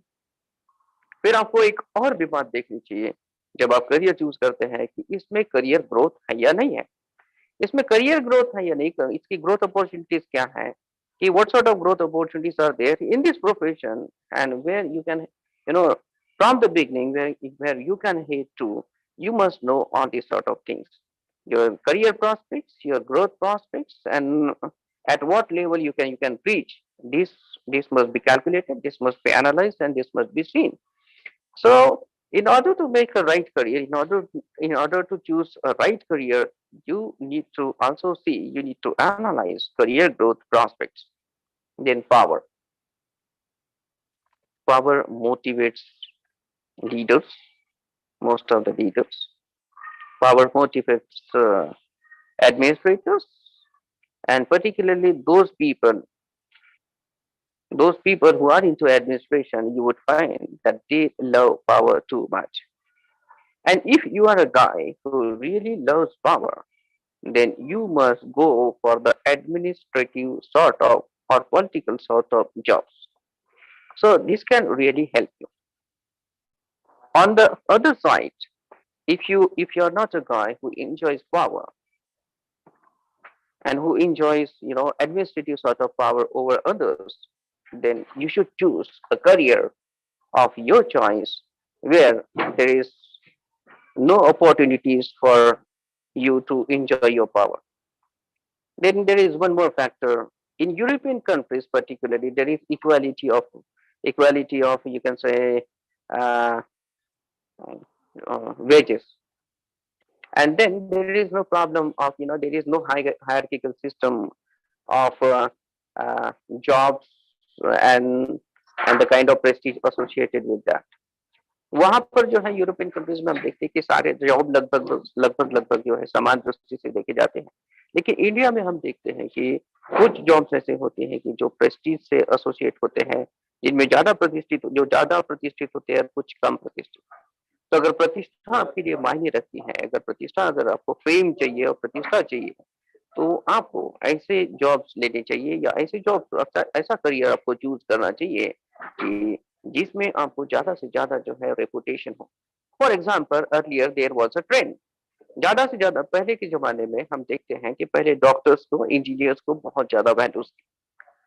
फिर आपको एक और भी बात देखनी चाहिए जब आप करियर चूज करते हैं कि इसमें करियर ग्रोथ है या नहीं है, इसमें करियर ग्रोथ है या नहीं, इसकी ग्रोथ अपॉर्चुनिटीज क्या है, what sort of growth opportunities are there in this profession, and where you can, from the beginning, where you can head to, you must know all these sort of things, your career prospects, your growth prospects, and at what level you can reach. This must be calculated, this must be analyzed, and this must be seen. So in order to make a right career, in order to choose a right career, you need to also see, you need to analyze career growth prospects. Then power motivates leaders, most of the leaders. Power motivates administrators, and particularly those people who are into administration, you would find that they love power too much. And if you are a guy who really loves power, then you must go for the administrative sort of or political sort of jobs. So this can really help you. On the other side, if you're not a guy who enjoys power and who enjoys administrative sort of power over others, then you should choose a career of your choice where there is no opportunities for you to enjoy your power. Then there is one more factor. In European countries, particularly, there is equality of, you can say, uh, wages. And then there is no problem of, there is no hierarchical system of jobs and and the kind of prestige associated with that. वहां पर जो है European countries में हम देखते हैं कि सारे जॉब लगभग लगभग लगभग जो है समान दृष्टि से देखे जाते हैं, लेकिन इंडिया में हम देखते हैं कि कुछ जॉब्स ऐसे होते हैं कि जो प्रेस्टीज से एसोसिएट होते हैं, जिनमें ज्यादा प्रतिष्ठित होते हैं, कुछ कम प्रतिष्ठित। तो अगर प्रतिष्ठा आपके लिए मायने रखती है, अगर आपको फेम चाहिए और प्रतिष्ठा चाहिए, तो आपको ऐसे जॉब्स लेने चाहिए, या ऐसे जॉब ऐसा करियर आपको चूज करना चाहिए कि जिसमें आपको ज्यादा से ज्यादा जो है रेपुटेशन हो। For example, earlier there was a trend, ज्यादा से ज्यादा पहले के जमाने में हम देखते हैं कि पहले डॉक्टर्स को, इंजीनियर्स को बहुत ज्यादा वैल्यूज थी।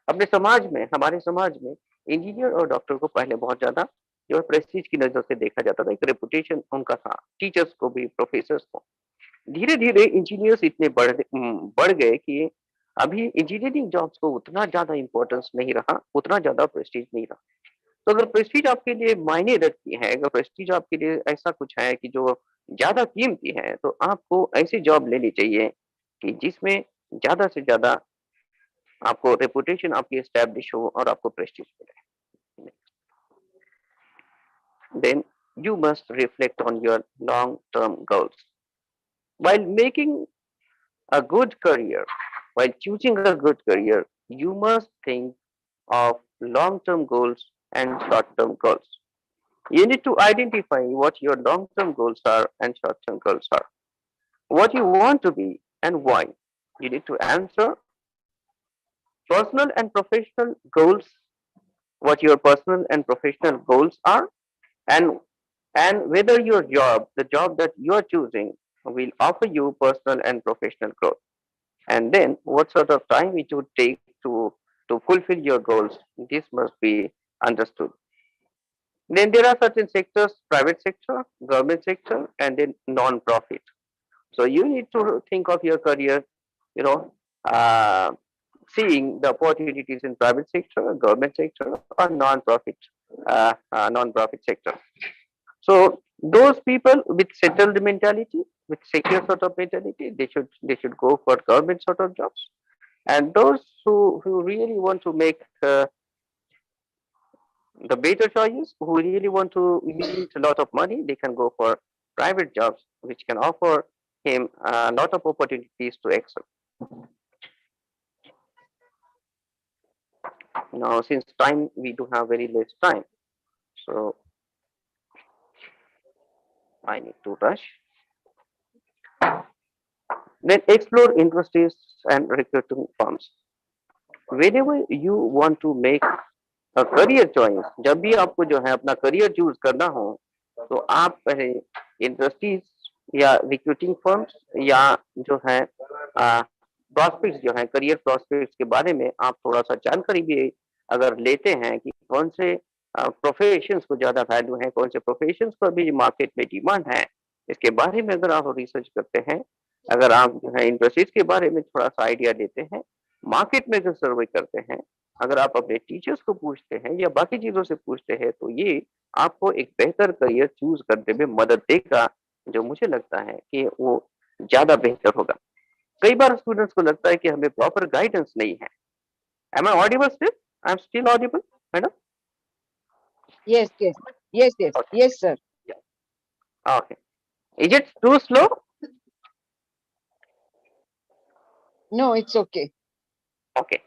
अपने समाज में, हमारे समाज में इंजीनियर और डॉक्टर को पहले बहुत ज्यादा जो है प्रेस्टीज की नजर से देखा जाता था, एक रेपुटेशन उनका था, टीचर्स को भी, प्रोफेसर्स को। धीरे धीरे इंजीनियर्स इतने बढ़ गए कि अभी इंजीनियरिंग जॉब्स को उतना ज्यादा इंपॉर्टेंस नहीं रहा, उतना ज्यादा प्रेस्टीज नहीं रहा। तो अगर प्रेस्टीज आपके लिए मायने रखती है, अगर प्रेस्टीज आपके लिए ऐसा कुछ है कि जो ज्यादा कीमती है, तो आपको ऐसी जॉब लेनी चाहिए कि जिसमें ज्यादा से ज्यादा आपको रेपुटेशन आपकी एस्टैब्लिश हो और आपको प्रेस्टीज मिले। Then you must reflect on your long-term goals. While making a good career, while choosing a good career, you must think of long-term goals and short-term goals. You need to identify what your long-term goals are and short-term goals are, what you want to be and why. You need to answer personal and professional goals, what your personal and professional goals are, and whether the job that you are choosing, will offer you personal and professional growth. And then what sort of time it would take to fulfill your goals, this must be understood. Then there are certain sectors: private sector, government sector, and then non-profit. So you need to think of your career, you know, uh, seeing the opportunities in private sector, government sector, or non-profit sector. So those people with settled mentality, with secure sort of mentality, they should go for government sort of jobs. And those who really want to make the better choices, who really want to meet a lot of money, they can go for private jobs, which can offer him a lot of opportunities to excel. Now, since time, we do have very less time, so I need to rush. Then explore industries and recruiting firms. Whenever you want to make a career choice, जब भी आपको जो है अपना career choose करना हो, तो आप पहले industries या recruiting firms या जो है प्रॉस्पेक्ट्स जो है, करियर प्रॉस्पेक्ट्स के बारे में आप थोड़ा सा जानकारी भी अगर लेते हैं कि कौन से प्रोफेशंस को ज्यादा वैल्यू है, कौन से प्रोफेशंस को अभी मार्केट में डिमांड है, इसके बारे में अगर आप रिसर्च करते हैं, अगर आप जो है इंडस्ट्रीज के बारे में थोड़ा सा आइडिया लेते हैं, मार्केट में अगर सर्वे करते हैं, अगर आप अपने टीचर्स को पूछते हैं या बाकी चीजों से पूछते हैं, तो ये आपको एक बेहतर करियर चूज करने में मदद देगा, जो मुझे लगता है कि वो ज्यादा बेहतर होगा। कई बार स्टूडेंट्स को लगता है कि हमें प्रॉपर गाइडेंस नहीं है। Am I audible still? I am still audible, madam? Yes, yes, yes, yes, Okay. yes, sir. Okay. Is it too slow? No, it's okay. Okay.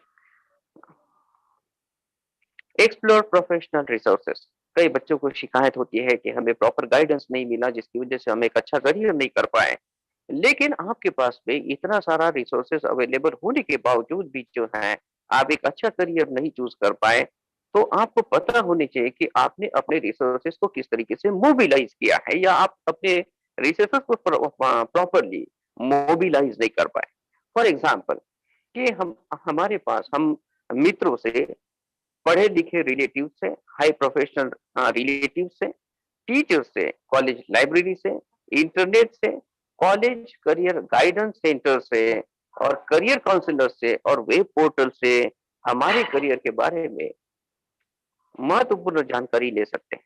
Explore professional resources. कई बच्चों को शिकायत होती है कि हमें प्रॉपर गाइडेंस नहीं मिला, जिसकी वजह से हम एक अच्छा करियर नहीं कर पाए। लेकिन आपके पास में इतना सारा रिसोर्सेस अवेलेबल होने के बावजूद भी जो है आप एक अच्छा करियर नहीं चूज कर पाए, तो आपको पता होनी चाहिए कि आपने अपने रिसोर्सेस को किस तरीके से मोबिलाइज किया है, या आप अपने रिसोर्सेस को प्रॉपरली मोबिलाइज नहीं कर पाए। फॉर एग्जाम्पल कि हमारे पास हम मित्रों से, पढ़े लिखे रिलेटिव से, हाई प्रोफेशनल रिलेटिव से, टीचर से, कॉलेज लाइब्रेरी से, इंटरनेट से, कॉलेज करियर गाइडेंस सेंटर से, और करियर काउंसलर से, और वेब पोर्टल से हमारे करियर के बारे में महत्वपूर्ण जानकारी ले सकते हैं।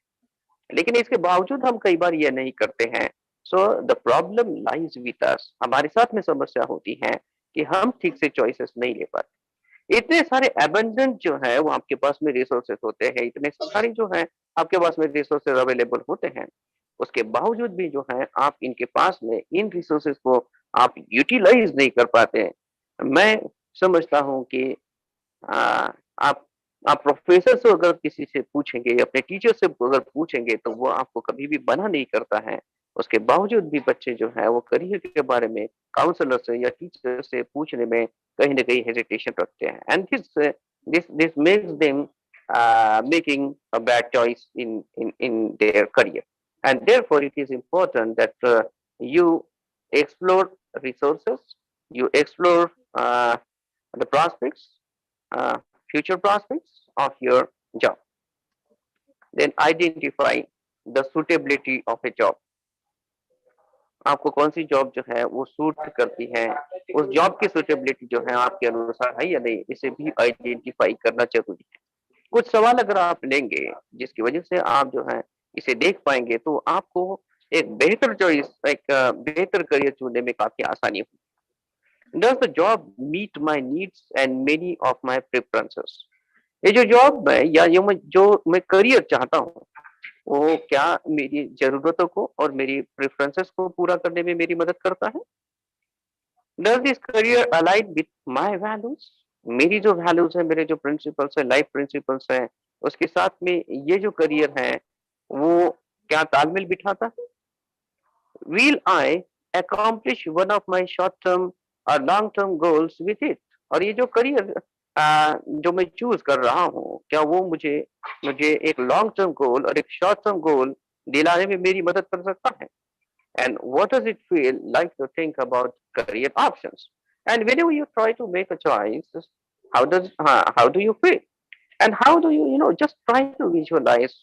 लेकिन इसके बावजूद हम कई बार ये नहीं करते हैं। So the problem lies with us. हमारे साथ में समस्या होती है कि हम ठीक से चॉइसेस नहीं ले पाते। इतने सारे एबंडेंट जो है वो आपके पास में रिसोर्सेस होते हैं, इतने सारे जो है आपके पास में रिसोर्सेस अवेलेबल होते हैं, उसके बावजूद भी जो है आप इनके पास में इन रिसोर्सेस को आप यूटिलाइज नहीं कर पाते। मैं समझता हूँ कि आ, आप आप प्रोफेसर से अगर किसी से पूछेंगे या अपने टीचर से अगर पूछेंगे, तो वो आपको कभी भी मना नहीं करता है। उसके बावजूद भी बच्चे जो है वो करियर के बारे में काउंसलर से या टीचर से पूछने में कहीं ना कहीं हेजिटेशन रखते हैं, and this makes them making a bad choice in their career. And therefore it is important that you explore resources, you explore the prospects, uh, future prospects of your job. Then identify the suitability of a job. आपको कौन सी job जो है वो suit करती है, उस job की suitability जो है आपके अनुसार है या नहीं, इसे भी आइडेंटिफाई करना जरूरी है। कुछ सवाल अगर आप लेंगे जिसकी वजह से आप जो है इसे देख पाएंगे, तो आपको एक बेहतर चॉइस, एक बेहतर करियर चुनने में काफी आसानी होगी। Does the job meet my needs and many of my preferences? ये जो जॉब है या जो मैं करियर चाहता हूँ, वो क्या मेरी जरूरतों को और मेरी प्रेफरेंसेस को पूरा करने में मेरी मदद करता है? Does this career align with my values? मेरी जो वैल्यूज है, मेरे जो प्रिंसिपल्स है, लाइफ प्रिंसिपल्स है, उसके साथ में ये जो करियर है वो क्या तालमेल बिठाता है? Will I accomplish one of my short term or long term goals with it? और ये जो करियर जो मैं चूज कर रहा हूँ, क्या वो मुझे मुझे एक लॉन्ग टर्म गोल और एक शॉर्ट टर्म गोल दिलाने में मेरी मदद कर सकता है? And what does it feel like to think about career options? And whenever you try to make a choice, how do you feel? And how do you just try to visualize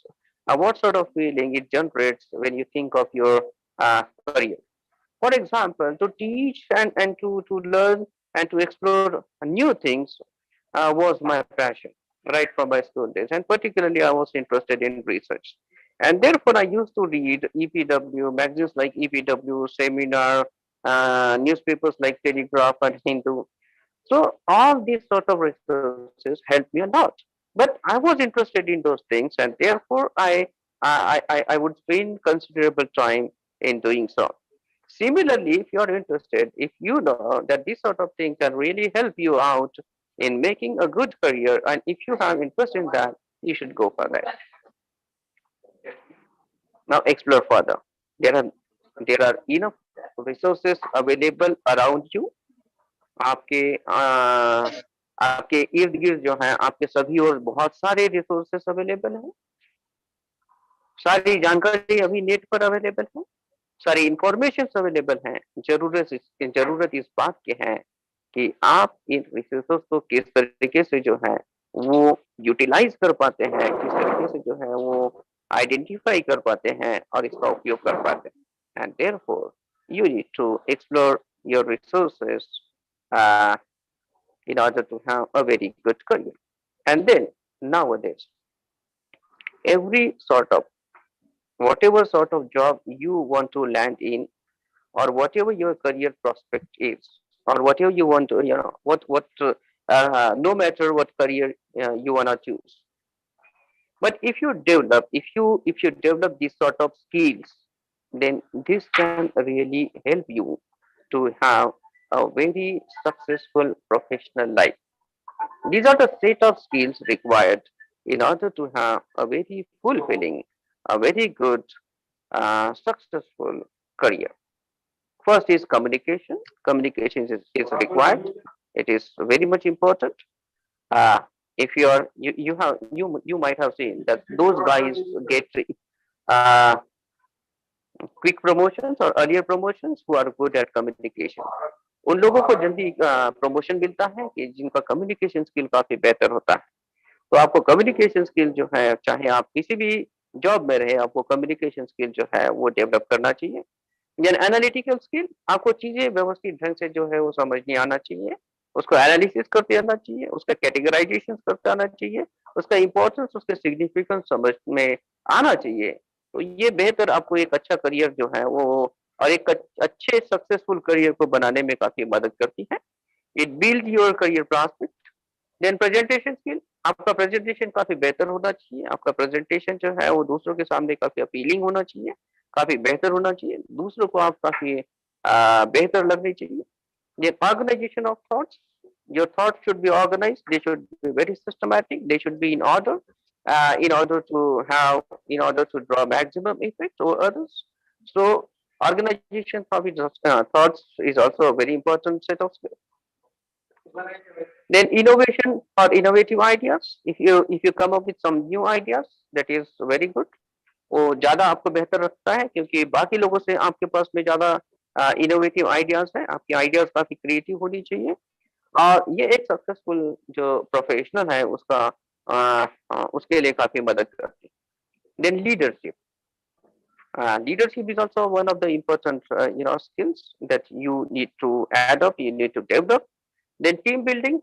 what sort of feeling it generates when you think of your career? For example, to teach and to learn and to explore new things was my passion right from my school days. And particularly, I was interested in research. And therefore, I used to read EPW, magazines like EPW, seminar, newspapers like Telegraph and Hindu. So all these sort of resources helped me a lot. But I was interested in those things, and therefore I would spend considerable time in doing so. Similarly, if you're interested, if you know that this sort of thing can really help you out in making a good career, and if you have interest in that, you should go for that. Now explore further. There are enough resources available around you. आपके आपके इर्द गिर्द जो है आपके सभी और बहुत सारे रिसोर्सेस अवेलेबल हैं। सारी जानकारी अभी नेट पर अवेलेबल है, सारी इंफॉर्मेशन अवेलेबल हैं। जरूरत इस बात की है कि आप इन रिसोर्सेस को किस तरीके से जो है वो यूटिलाइज कर पाते हैं, किस तरीके से जो है वो आइडेंटिफाई कर पाते हैं और इसका उपयोग कर पाते हैं। And therefore you need to explore your resources uh, in order to have a very good career. And then nowadays, every sort of whatever sort of job you want to land in, or whatever your career prospect is, or whatever you want to, no matter what career you wanna choose. But if you develop these sort of skills, then this can really help you to have a very successful professional life. These are the set of skills required in order to have a very fulfilling, a very good, successful career. First is communication. Communication is required. It is very much important. Uh, if you might have seen that those guys get uh, quick promotions or earlier promotions who are good at communication. उन लोगों को जल्दी promotion मिलता है कि जिनका communication skill काफी बेहतर होता है। तो आपको कम्युनिकेशन स्किल जो है, चाहे आप किसी भी जॉब में रहे, आपको कम्युनिकेशन स्किल जो है वो डेवलप करना चाहिए। यानी एनालिटिकल स्किल, आपको चीजें व्यवस्थित ढंग से जो है वो समझने आना चाहिए, उसको एनालिसिस करते आना चाहिए, उसका कैटेगराइजेशन करते आना चाहिए, उसका इंपॉर्टेंस, उसके सिग्निफिकेंस समझ में आना चाहिए। तो ये बेहतर आपको एक अच्छा करियर जो है वो और एक अच्छे सक्सेसफुल करियर को बनाने में काफी मदद करती है। It build your career prospect. Then presentation skill, आपका प्रेजेंटेशन काफी बेहतर होना चाहिए। आपका प्रेजेंटेशन जो है वो दूसरों के सामने काफी अपीलिंग होना चाहिए, काफी बेहतर होना चाहिए, दूसरों को आप काफी बेहतर लगनी चाहिए। The organization of thoughts, your thoughts should be organized, they should be very systematic, they should be in order, in order to draw maximum effect over others. So organization of thoughts is also a very important set of skills. Then innovation or innovative ideas, if you come up with some new ideas, that is very good. वो ज्यादा आपको बेहतर रखता है क्योंकि बाकी लोगों से आपके पास में ज्यादा इनोवेटिव आइडियाज हैं, आपकी आइडियाज काफी क्रिएटिव होनी चाहिए। और ये एक सक्सेसफुल जो प्रोफेशनल है उसके लिए काफी मदद करती है। Then leadership, leadership is also one of the important skills that you need to adopt, you need to develop. Then team building,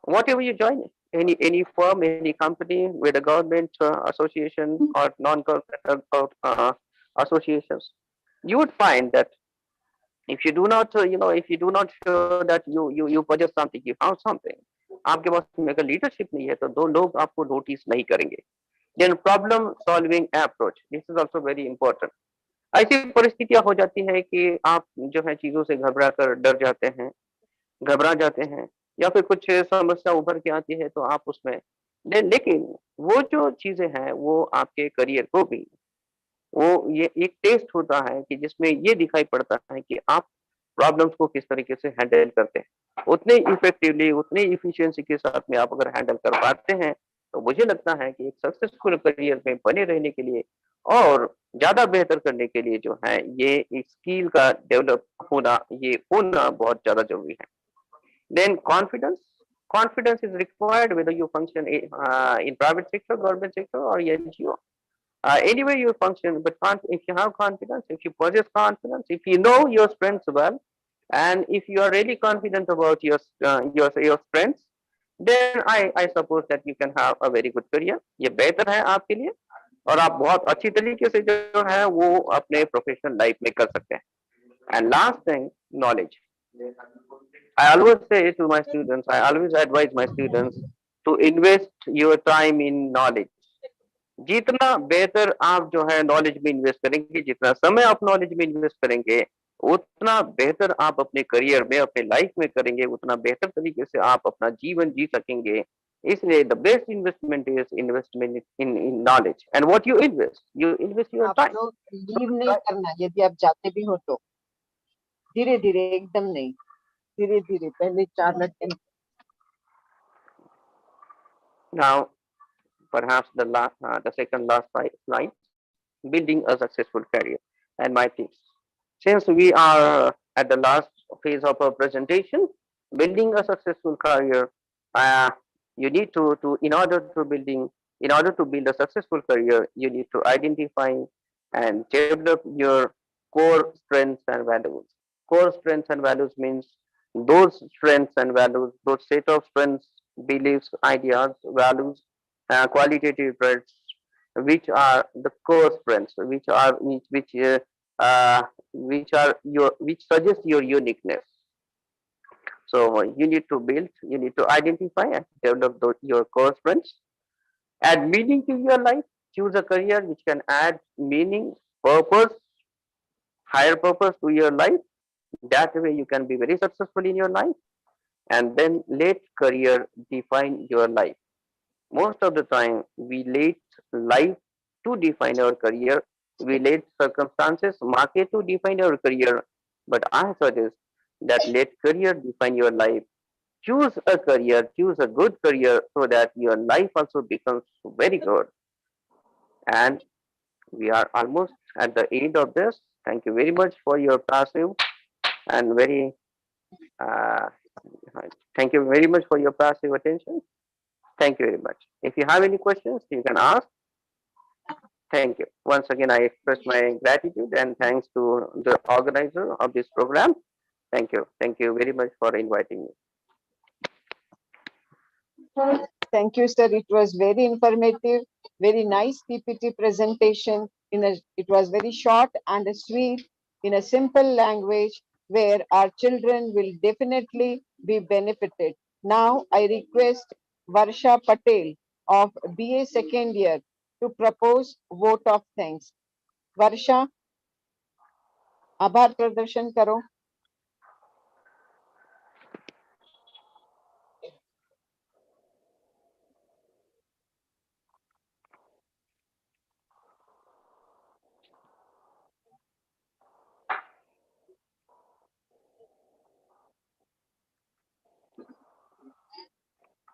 whatever you join, any firm, any company with a government association or non-government associations, you would find that if you do not if you do not show that you possess something, you have something, आपके पास में अगर leadership नहीं है तो दो लोग आपको notice नहीं करेंगे। Then problem solving approach, this is also very important. ऐसी परिस्थितियां हो जाती है कि आप जो है चीजों से घबरा कर डर जाते हैं, घबरा जाते हैं, या फिर कुछ समस्या उभर के आती है तो आप उसमें लेकिन वो जो चीजें हैं वो आपके करियर को भी वो ये एक टेस्ट होता है कि जिसमें ये दिखाई पड़ता है कि आप प्रॉब्लम्स को किस तरीके से हैंडल करते हैं। उतने इफेक्टिवली, उतनी इफिशिएंसी के साथ में आप अगर हैंडल कर पाते हैं तो मुझे लगता है कि एक सक्सेसफुल करियर में बने रहने के लिए और ज्यादा बेहतर करने के लिए जो है ये एक स्किल का डेवलप होना, ये होना बहुत ज्यादा जरूरी है। Then confidence is required whether you function in private sector, government sector, or NGO. Anywhere you function, but if you have confidence, if you possess confidence, if you know your strengths well, and if you are really confident about your strengths, then I suppose that you can have a very good career. ये बेहतर है आपके लिए और आप बहुत अच्छी तरीके से जो है वो अपने प्रोफेशनल लाइफ में कर सकते हैं। And last thing, knowledge. I always say to my students, I always advise my students to invest your time in knowledge. जितना बेहतर आप जो है नॉलेज में इन्वेस्ट करेंगे, जितना समय आप नॉलेज में इन्वेस्ट करेंगे, उतना बेहतर आप अपने करियर में, अपने लाइफ में करेंगे, उतना बेहतर तरीके से आप अपना जीवन जी सकेंगे। इसलिए the best investment is investment in knowledge and what you invest your time. आपको लीव नहीं करना यदि आप जाते भी हो तो, धीरे धीरे, एकदम नहीं, धीरे धीरे, पहले 4 lakh. Now perhaps the second last slide, building a successful career and my tips. Since we are at the last phase of our presentation. Building a successful career. You need to in order to build a successful career, you need to identify and develop your core strengths and values. Core strengths and values means those strengths and values, those set of strengths, beliefs, ideas, values, qualitative traits, which are the core strengths, which are your which suggest your uniqueness. So you need to identify and develop your core strengths. Add meaning to your life. Choose a career which can add meaning, purpose, higher purpose to your life. That way you can be very successful in your life. And then let career define your life. Most of the time we let life to define our career. We let circumstances, market to define our career. But I suggest that let career define your life. Choose a career, choose a good career so that your life also becomes very good. And we are almost at the end of this. Thank you very much for your passive and very uh, thank you very much for your passive attention. Thank you very much. If you have any questions, you can ask. Thank you. Once again, I express my gratitude and thanks to the organizer of this program. Thank you. Thank you very much for inviting me. Thank you, sir. It was very informative, very nice PPT presentation. It was very short and sweet in a simple language where our children will definitely be benefited. Now I request Varsha Patel of BA second year to propose vote of thanks. Varsha, आभार प्रदर्शन करो.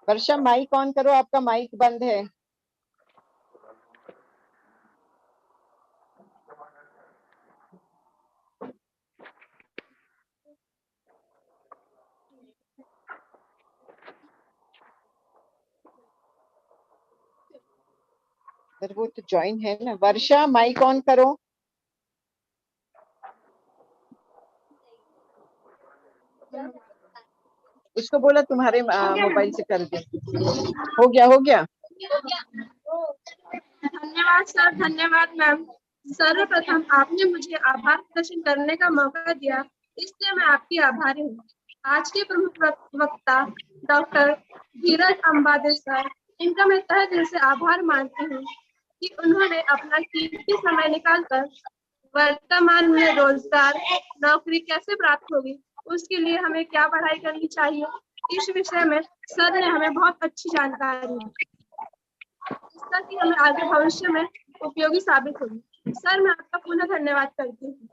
वर्षा mic on करो, आपका mic बंद है. वो तो join है ना. वर्षा माइक ऑन करो. उसको बोला तुम्हारे मोबाइल से कर दे. हो गया हो गया. धन्यवाद सर, धन्यवाद मैम. सर्वप्रथम आपने मुझे आभार प्रदर्शन करने का मौका दिया, इसलिए मैं आपकी आभारी हूँ. आज के प्रमुख वक्ता डॉक्टर धीरज अम्बादे सर, इनका मैं तहे दिल से आभार मानती हूँ कि उन्होंने अपना कीमती समय निकालकर वर्तमान में रोजगार नौकरी कैसे प्राप्त होगी, उसके लिए हमें क्या पढ़ाई करनी चाहिए, इस विषय में सर ने हमें बहुत अच्छी जानकारी दी, जिसका कि हमें आगे भविष्य में उपयोगी साबित होगी. सर मैं आपका पुनः धन्यवाद करती हूँ.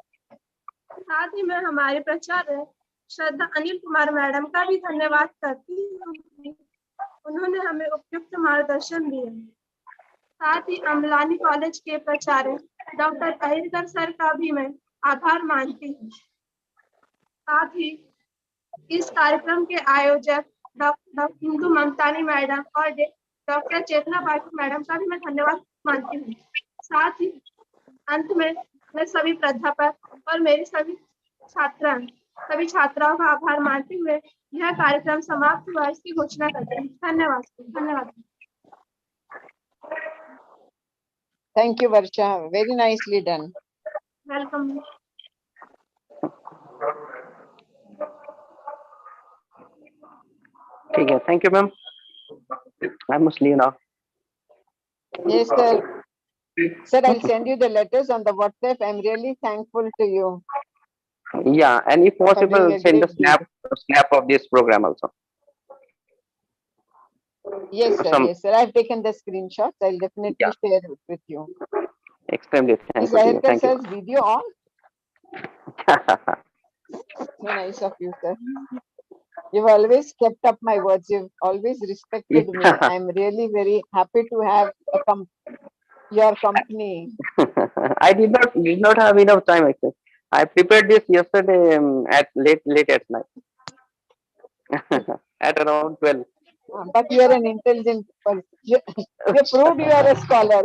साथ ही मैं हमारे प्राचार्य श्रद्धा अनिल कुमार मैडम का भी धन्यवाद करती हूँ, उन्होंने हमें उपयुक्त मार्गदर्शन दिया. साथ ही अमलानी कॉलेज के प्राचार्य डॉक्टर अहिरकर सर का भी मैं आभार मानती हूँ. साथ ही इस कार्यक्रम के आयोजक डॉक्टर हिंदू ममतानी मैडम और डॉक्टर चेतना पाठक मैडम का भी मैं धन्यवाद मानती हूँ. साथ ही अंत में मैं सभी प्राध्यापक और मेरी सभी छात्राओं का आभार मानते हुए यह कार्यक्रम समाप्त हुआ, इसकी घोषणा करते हैं. धन्यवाद. धन्यवाद. Thank you, Varsha. Very nicely done. Welcome. ठीक है. Thank you, ma'am. I must leave now. Yes, sir. Sir, I'll send you the letters on the WhatsApp. I'm really thankful to you. Yeah, and if possible, doing a send a great snap of this program also. Yes, sir. Some- Yes, sir. I've taken the screenshots. I'll definitely Yeah. share it with you. Extremely Is thankful to you. Ahirkar Thank you. sir's video on? So nice of you, sir. You've always kept up my words. You've always respected me. I'm really very happy to have your company. I did not have enough time actually. I prepared this yesterday at late at night, at around 12. But you are an intelligent person. You proved you are a scholar.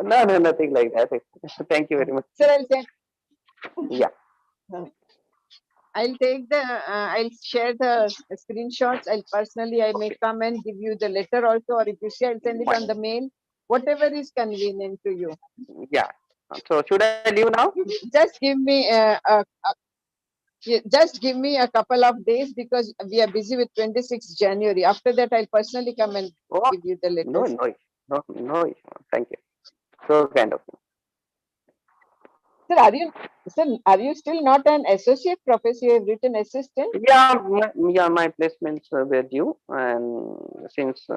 No, no, nothing like that. Thank you very much. Sir, I'll send. Yeah. I'll take the, I'll share the screenshots. I may come and give you the letter also, or if you say, I'll send it on the mail, whatever is convenient to you. Yeah. So should I leave now? Just give me just give me a couple of days because we are busy with 26th January. After that, I'll personally come and give you the letters. No, no, no. Thank you. So kind of. Sir, are you still not an associate professor? You have written assistant. Yeah, my placements were due, and since